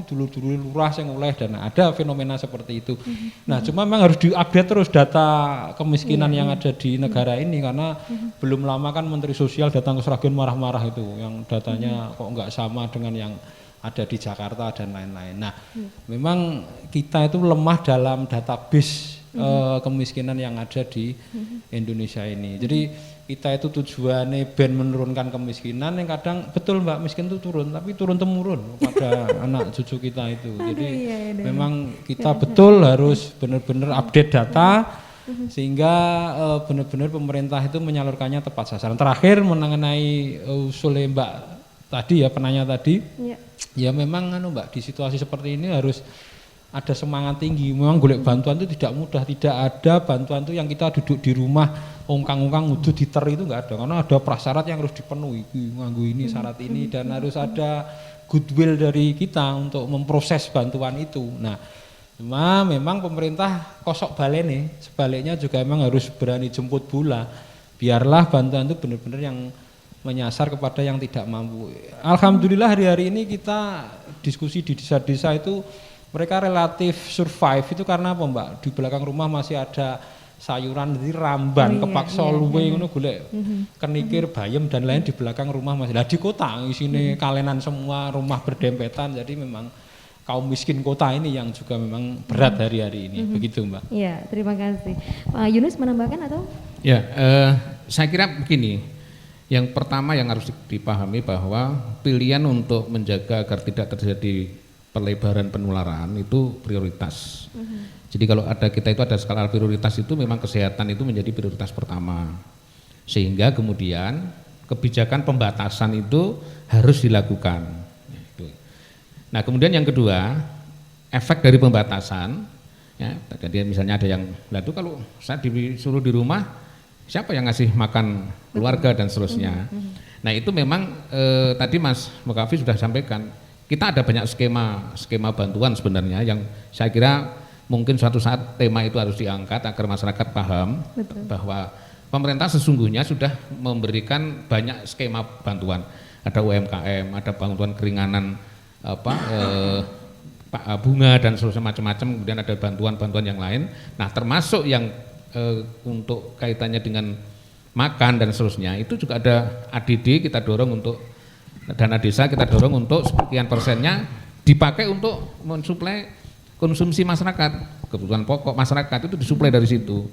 dulu-dulu lurah yang oleh, dan ada fenomena seperti itu. Nah cuma memang harus diupdate terus data kemiskinan yang ada di negara ini, karena belum lama kan Menteri Sosial datang ke Sragen marah-marah itu, yang datanya kok nggak sama dengan yang ada di Jakarta dan lain-lain. Nah memang kita itu lemah dalam database kemiskinan yang ada di Indonesia ini. Jadi kita itu tujuannya ben menurunkan kemiskinan, yang kadang betul Mbak, miskin itu turun, tapi turun temurun pada anak cucu kita itu. Jadi memang kita betul harus benar-benar update data, sehingga benar-benar pemerintah itu menyalurkannya tepat sasaran. Terakhir mengenai usul Mbak tadi ya, penanya tadi, ya memang Mbak, di situasi seperti ini harus ada semangat tinggi. Memang golek bantuan itu tidak mudah, tidak ada bantuan itu yang kita duduk di rumah ongkang-ongkang udah diter itu enggak ada, karena ada prasyarat yang harus dipenuhi, nganggo ini syarat ini, dan harus ada goodwill dari kita untuk memproses bantuan itu. Nah cuma memang pemerintah kosok balene, sebaliknya juga memang harus berani jemput bola, biarlah bantuan itu benar-benar yang menyasar kepada yang tidak mampu. Alhamdulillah hari-hari ini kita diskusi di desa-desa itu mereka relatif survive itu karena apa Mbak? Di belakang rumah masih ada sayuran, jadi ramban, kepak solwe, golek kenikir, bayam dan lain di belakang rumah masih. Lah di kota isine kalenan semua, rumah berdempetan, jadi memang kaum miskin kota ini yang juga memang berat hari-hari ini. Begitu Mbak. Iya, terima kasih. Pak Yunus menambahkan atau? Ya, saya kira begini. Yang pertama yang harus dipahami bahwa pilihan untuk menjaga agar tidak terjadi pelebaran penularan itu prioritas. Jadi kalau kita itu ada skala prioritas, itu memang kesehatan itu menjadi prioritas pertama. Sehingga kemudian kebijakan pembatasan itu harus dilakukan. Nah kemudian yang kedua, efek dari pembatasan, ya, jadi misalnya ada yang, lalu kalau saya disuruh di rumah, siapa yang ngasih makan keluarga dan seterusnya. Nah itu memang tadi Mas Mukafi sudah sampaikan, kita ada banyak skema bantuan sebenarnya yang saya kira mungkin suatu saat tema itu harus diangkat agar masyarakat paham. Betul. Bahwa pemerintah sesungguhnya sudah memberikan banyak skema bantuan, ada UMKM, ada bantuan keringanan bunga dan seterusnya macam-macam, kemudian ada bantuan-bantuan yang lain. Nah termasuk yang untuk kaitannya dengan makan dan seterusnya itu juga ada ADD, kita dorong untuk dana desa, kita dorong untuk sekian persennya dipakai untuk mensuplai konsumsi masyarakat, kebutuhan pokok masyarakat itu disuplai dari situ.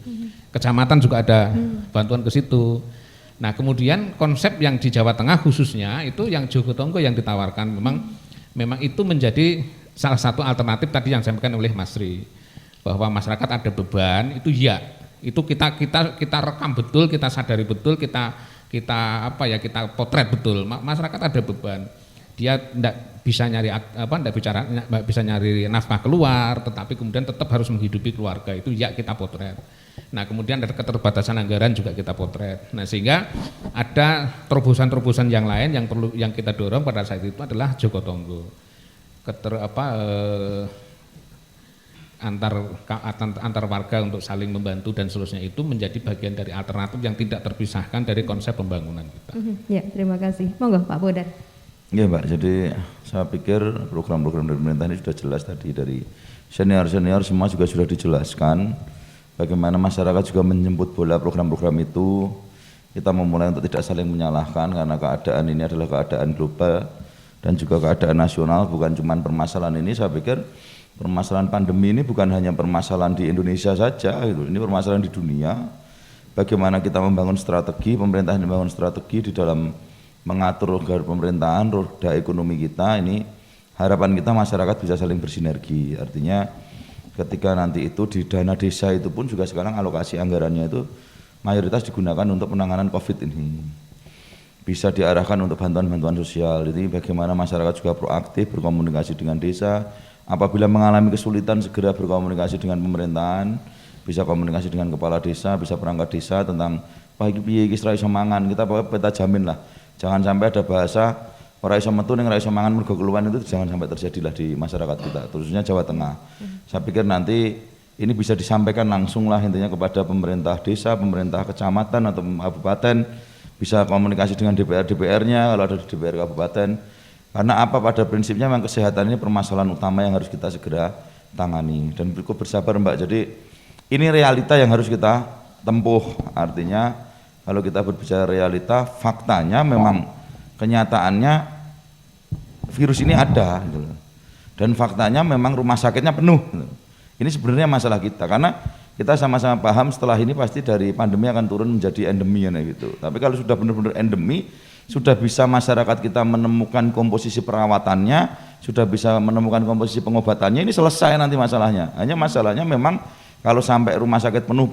Kecamatan juga ada bantuan ke situ. Nah kemudian konsep yang di Jawa Tengah khususnya itu yang Jogotongo yang ditawarkan, memang itu menjadi salah satu alternatif tadi yang disampaikan oleh Mas Ri, bahwa masyarakat ada beban itu ya, itu kita rekam betul, kita sadari betul, kita potret betul. Masyarakat ada beban, dia tidak bisa nyari nafkah keluar, tetapi kemudian tetap harus menghidupi keluarga, itu ya kita potret. Nah kemudian ada keterbatasan anggaran juga kita potret. Nah sehingga ada terobosan-terobosan yang lain yang kita dorong pada saat itu adalah Jogotongo. Antar warga untuk saling membantu dan seterusnya itu menjadi bagian dari alternatif yang tidak terpisahkan dari konsep pembangunan kita. Ya, terima kasih. Monggo Pak Bodar. Iya Mbak, jadi saya pikir program-program dari pemerintah ini sudah jelas tadi, dari senior-senior semua juga sudah dijelaskan bagaimana masyarakat juga menjemput bola program-program itu. Kita memulai untuk tidak saling menyalahkan karena keadaan ini adalah keadaan global dan juga keadaan nasional, bukan cuma permasalahan ini. Saya pikir permasalahan pandemi ini bukan hanya permasalahan di Indonesia saja, gitu. Ini permasalahan di dunia. Bagaimana kita membangun strategi, pemerintah membangun strategi di dalam mengatur roda pemerintahan, roda ekonomi kita. Ini harapan kita masyarakat bisa saling bersinergi. Artinya ketika nanti itu di dana desa itu pun juga sekarang alokasi anggarannya itu mayoritas digunakan untuk penanganan COVID ini. Bisa diarahkan untuk bantuan-bantuan sosial. Jadi bagaimana masyarakat juga proaktif berkomunikasi dengan desa. Apabila mengalami kesulitan segera berkomunikasi dengan pemerintahan, bisa komunikasi dengan kepala desa, bisa perangkat desa tentang piye iki ra iso mangan, kita jamin lah. Jangan sampai ada bahasa ora iso metu ning ra iso mangan mergo keluhan, itu jangan sampai terjadilah di masyarakat kita, khususnya Jawa Tengah. Saya pikir nanti ini bisa disampaikan langsung lah intinya kepada pemerintah desa, pemerintah kecamatan atau kabupaten, bisa komunikasi dengan DPR-nya kalau ada di DPR kabupaten. Karena apa, pada prinsipnya memang kesehatan ini permasalahan utama yang harus kita segera tangani, dan cukup bersabar Mbak. Jadi ini realita yang harus kita tempuh. Artinya kalau kita berbicara realita, faktanya memang kenyataannya virus ini ada gitu. Dan faktanya memang rumah sakitnya penuh gitu. Ini sebenarnya masalah kita, karena kita sama-sama paham setelah ini pasti dari pandemi akan turun menjadi endemi gitu. Tapi kalau sudah benar-benar endemi, sudah bisa masyarakat kita menemukan komposisi perawatannya, sudah bisa menemukan komposisi pengobatannya, ini selesai nanti masalahnya. Hanya masalahnya memang kalau sampai rumah sakit penuh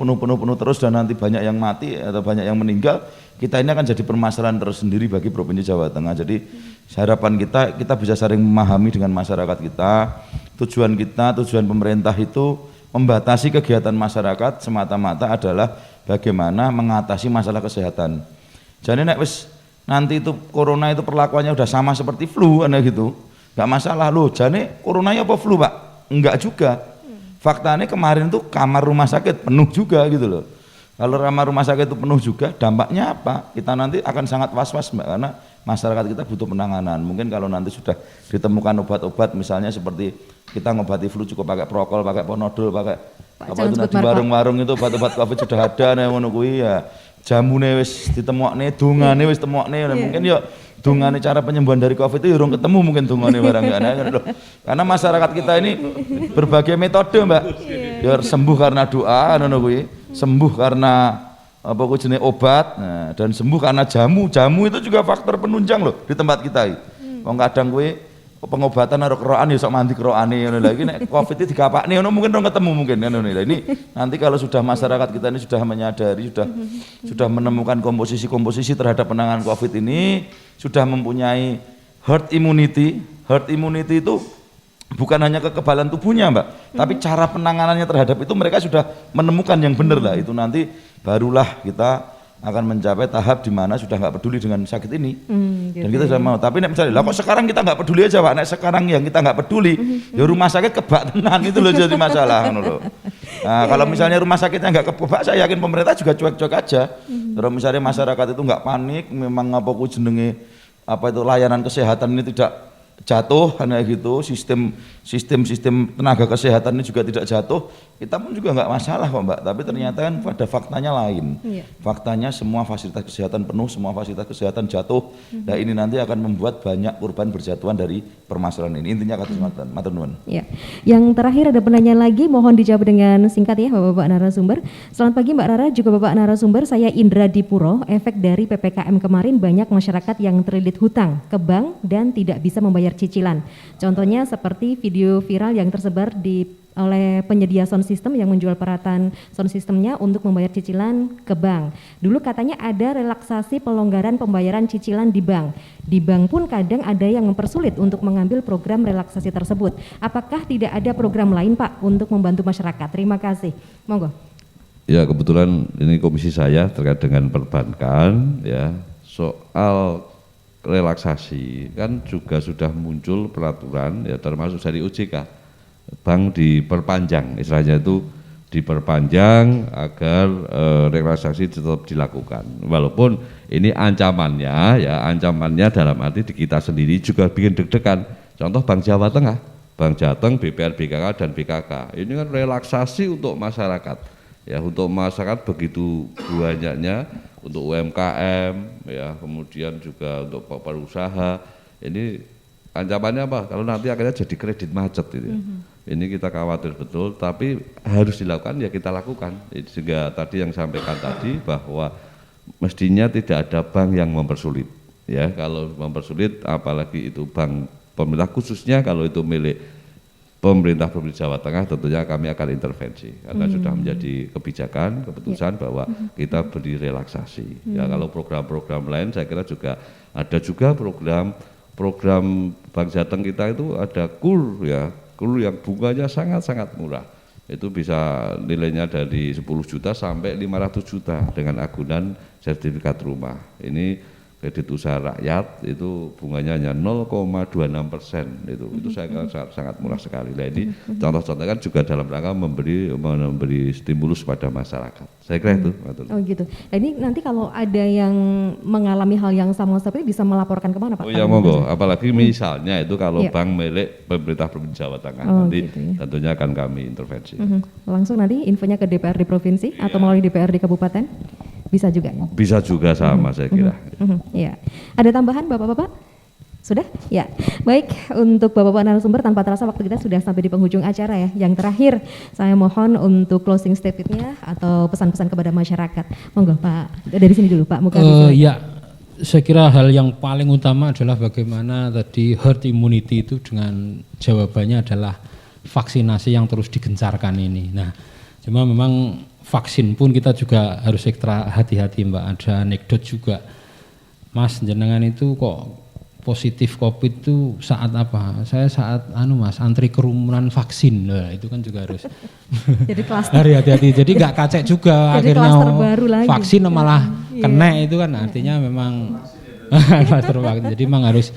terus dan nanti banyak yang mati atau banyak yang meninggal, kita ini akan jadi permasalahan tersendiri bagi Provinsi Jawa Tengah. Jadi harapan kita bisa saling memahami dengan masyarakat kita. Tujuan pemerintah itu membatasi kegiatan masyarakat semata-mata adalah bagaimana mengatasi masalah kesehatan. Jadi nanti itu corona itu perlakuannya udah sama seperti flu gitu, nggak masalah loh. Jadi coronanya apa flu Pak? Enggak juga. Faktanya kemarin tuh kamar rumah sakit penuh juga gitu loh. Kalau kamar rumah sakit itu penuh juga, dampaknya apa? Kita nanti akan sangat was-was Mbak, karena masyarakat kita butuh penanganan. Mungkin kalau nanti sudah ditemukan obat-obat, misalnya seperti kita ngobati flu cukup pakai prokol, pakai ponodol, pakai apa itu di warung-warung itu obat-obat COVID sudah ada nih ngono kuwi ya. Jamune wis ditemokne, dungane wis temokne, mungkin ya dungane cara penyembuhan dari COVID itu urung ketemu mungkin dungane barang loh. Karena masyarakat kita ini berbagai metode Mbak. Ya sembuh karena doa ngono kuwi, sembuh karena apa ku jenenge obat, nah, dan sembuh karena jamu. Jamu itu juga faktor penunjang loh di tempat kita iki. Wong kadang kuwi pengobatan karo kerokan ya sok mandi kerokane ngono lha iki nek Covid iki digapakne ngono mungkin dong ketemu mungkin kan ngono. Ini nanti kalau sudah masyarakat kita ini sudah menyadari sudah menemukan komposisi terhadap penanganan Covid ini, sudah mempunyai herd immunity. Herd immunity itu bukan hanya kekebalan tubuhnya Mbak, tapi cara penanganannya terhadap itu mereka sudah menemukan yang benar lah. Itu nanti barulah kita akan mencapai tahap di mana sudah nggak peduli dengan sakit ini. Gitu Dan kita sudah mau. Tapi nek misalnya, lah kok sekarang kita nggak peduli aja Pak? Nek sekarang yang kita nggak peduli, ya rumah sakit kebak tenan itu loh jadi masalah. Loh. Nah, kalau misalnya rumah sakitnya nggak kebak, saya yakin pemerintah juga cuek-cuek aja. Kalau misalnya masyarakat itu nggak panik, memang apa ku jenenge apa itu layanan kesehatan ini tidak jatuh karena gitu, sistem tenaga kesehatan ini juga tidak jatuh, kita pun juga nggak masalah kok Mbak. Tapi ternyata kan pada faktanya lain. Faktanya semua fasilitas kesehatan penuh, semua fasilitas kesehatan jatuh. Nah ini nanti akan membuat banyak korban berjatuhan dari permasalahan ini. Intinya kata matur nuwun. Ya. Yang terakhir ada penanya lagi, mohon dijawab dengan singkat ya Bapak-bapak narasumber. Selamat pagi Mbak Rara, juga Bapak narasumber. Saya Indra Dipuro. Efek dari PPKM kemarin banyak masyarakat yang terlilit hutang ke bank dan tidak bisa membayar cicilan. Contohnya seperti video viral yang tersebar oleh penyedia sound system yang menjual peralatan sound systemnya untuk membayar cicilan ke bank. Dulu katanya ada relaksasi pelonggaran pembayaran cicilan di bank. Di bank pun kadang ada yang mempersulit untuk mengambil program relaksasi tersebut. Apakah tidak ada program lain Pak untuk membantu masyarakat? Terima kasih. Monggo. Ya kebetulan ini komisi saya terkait dengan perbankan ya, soal relaksasi kan juga sudah muncul peraturan ya termasuk dari OJK, bank diperpanjang, istilahnya itu diperpanjang agar relaksasi tetap dilakukan. Walaupun ini ancamannya dalam arti di kita sendiri juga bikin deg-degan. Contoh Bank Jawa Tengah, Bank Jateng, BPR, BKK dan BKK. Ini kan relaksasi untuk masyarakat. Ya untuk masyarakat begitu banyaknya, untuk UMKM ya, kemudian juga untuk pariwisata. Ini ancamannya apa? Kalau nanti akhirnya jadi kredit macet gitu. Ini kita khawatir betul, tapi harus dilakukan ya kita lakukan. Sehingga tadi yang sampaikan tadi bahwa mestinya tidak ada bank yang mempersulit. Ya, kalau mempersulit apalagi itu bank pemerintah, khususnya kalau itu milik pemerintah Provinsi Jawa Tengah, tentunya kami akan intervensi karena sudah menjadi kebijakan, keputusan bahwa kita beri relaksasi. Ya kalau program-program lain saya kira juga ada juga program Bank Jateng kita itu ada KUR ya, KUR yang bunganya sangat-sangat murah. Itu bisa nilainya dari 10 juta sampai 500 juta dengan agunan sertifikat rumah. Ini kredit usaha rakyat itu bunganya hanya 0,26%, itu saya kira sangat murah sekali. Nah ini contoh-contoh kan juga dalam rangka memberi stimulus pada masyarakat. Saya kira itu. Oh gitu. Nah, ini nanti kalau ada yang mengalami hal yang sama seperti bisa melaporkan kemana Pak? Oh ya monggo. Apalagi misalnya itu kalau bank milik pemerintah Provinsi Jawa Tengah, nanti gitu ya. Tentunya akan kami intervensi. Langsung nanti infonya ke DPRD provinsi atau melalui DPRD kabupaten? Bisa juga ya? Bisa juga sama saya kira. Ya. Ada tambahan Bapak-bapak? Sudah? Ya. Baik, untuk Bapak-bapak narasumber tanpa terasa waktu kita sudah sampai di penghujung acara ya. Yang terakhir saya mohon untuk closing statement-nya atau pesan-pesan kepada masyarakat. Monggo Pak, dari sini dulu Pak Mukafi. Ya, saya kira hal yang paling utama adalah bagaimana tadi herd immunity itu dengan jawabannya adalah vaksinasi yang terus digencarkan ini. Nah, cuma memang vaksin pun kita juga harus ekstra hati-hati Mbak. Ada anekdot juga, Mas jenengan itu kok positif COVID itu saat apa? Saya saat Mas antri kerumunan vaksin. Nah, itu kan juga harus jadi hati-hati. Jadi nggak kacek juga jadi akhirnya baru lagi. Vaksin malah kena itu kan artinya memang klaster vaksin. Jadi memang harus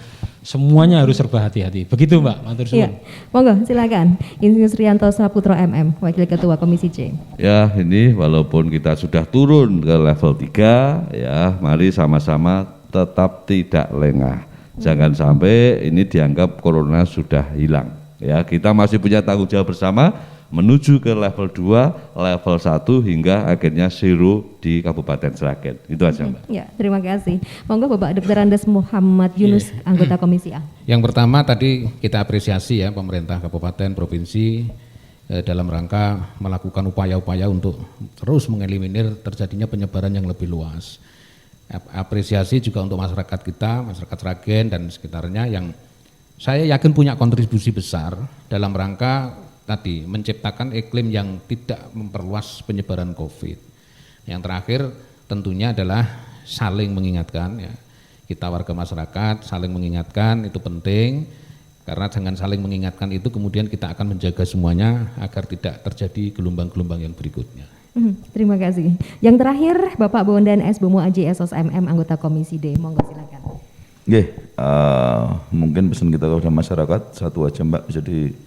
semuanya harus serba hati-hati. Begitu Mbak, matur suwun. Iya. Monggo silakan. Insinyur Srianto Saputro MM, Wakil Ketua Komisi C. Ya, ini walaupun kita sudah turun ke level 3 ya, mari sama-sama tetap tidak lengah. Jangan sampai ini dianggap corona sudah hilang. Ya, kita masih punya tanggung jawab bersama menuju ke level 2, level 1 hingga akhirnya zero di Kabupaten Sragen. Itu aja Mbak. Ya, terima kasih. Monggo Bapak Dr. Andes Muhammad Yunus, anggota Komisi A. Yang pertama tadi kita apresiasi ya pemerintah kabupaten, provinsi dalam rangka melakukan upaya-upaya untuk terus mengeliminir terjadinya penyebaran yang lebih luas. Apresiasi juga untuk masyarakat kita, masyarakat Sragen dan sekitarnya yang saya yakin punya kontribusi besar dalam rangka tadi menciptakan iklim yang tidak memperluas penyebaran COVID. Yang terakhir tentunya adalah saling mengingatkan ya. Kita warga masyarakat saling mengingatkan itu penting, karena dengan saling mengingatkan itu kemudian kita akan menjaga semuanya agar tidak terjadi gelombang-gelombang yang berikutnya. Terima kasih. Yang terakhir Bapak Bondan S. Bomo Aji SOS MM anggota Komisi D. Monggo silakan. Mungkin pesan kita kepada masyarakat satu aja Mbak, jadi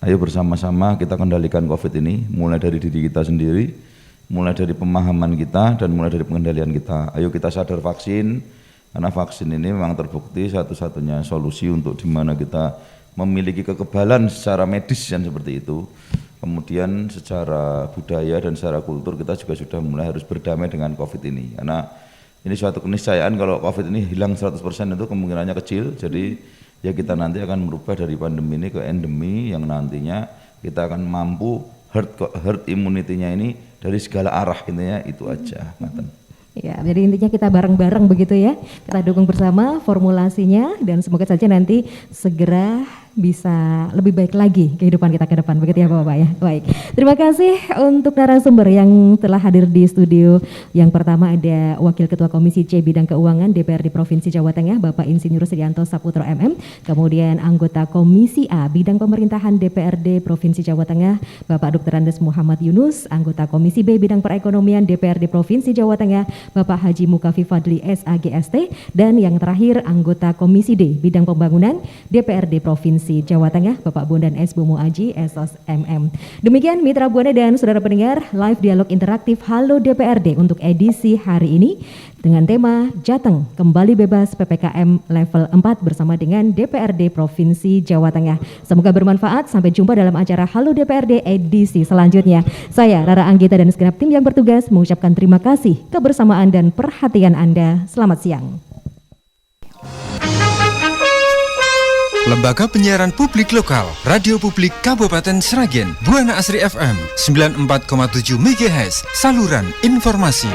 ayo bersama-sama kita kendalikan COVID ini, mulai dari diri kita sendiri, mulai dari pemahaman kita, dan mulai dari pengendalian kita. Ayo kita sadar vaksin, karena vaksin ini memang terbukti satu-satunya solusi untuk dimana kita memiliki kekebalan secara medis yang seperti itu. Kemudian secara budaya dan secara kultur kita juga sudah mulai harus berdamai dengan COVID ini, karena ini suatu keniscayaan kalau COVID ini hilang 100% itu kemungkinannya kecil. Jadi ya kita nanti akan merubah dari pandemi ini ke endemi yang nantinya kita akan mampu herd immunity-nya ini dari segala arah, intinya itu aja. Ya, jadi intinya kita bareng-bareng begitu ya. Kita dukung bersama formulasinya dan semoga saja nanti segera bisa lebih baik lagi kehidupan kita ke depan, begitu ya Bapak ya. Baik, terima kasih untuk narasumber yang telah hadir di studio. Yang pertama ada Wakil Ketua Komisi C Bidang Keuangan DPRD Provinsi Jawa Tengah Bapak Insinyur Sedianto Saputro MM. Kemudian anggota Komisi A Bidang Pemerintahan DPRD Provinsi Jawa Tengah Bapak Dr. Andes Muhammad Yunus. Anggota Komisi B Bidang Perekonomian DPRD Provinsi Jawa Tengah Bapak Haji Mukafi Fadli SAGST. Dan yang terakhir anggota Komisi D Bidang Pembangunan DPRD Provinsi Jawa Tengah Bapak Bondan S. Bomo Aji SOS MM. Demikian mitra Buana dan saudara pendengar live dialog interaktif Halo DPRD untuk edisi hari ini dengan tema Jateng kembali bebas PPKM level 4 bersama dengan DPRD Provinsi Jawa Tengah. Semoga bermanfaat. Sampai jumpa dalam acara Halo DPRD edisi selanjutnya. Saya Rara Anggita dan segenap tim yang bertugas mengucapkan terima kasih kebersamaan dan perhatian Anda. Selamat siang. Lembaga Penyiaran Publik Lokal, Radio Publik Kabupaten Sragen, Buana Asri FM 94,7 MHz, saluran informasi.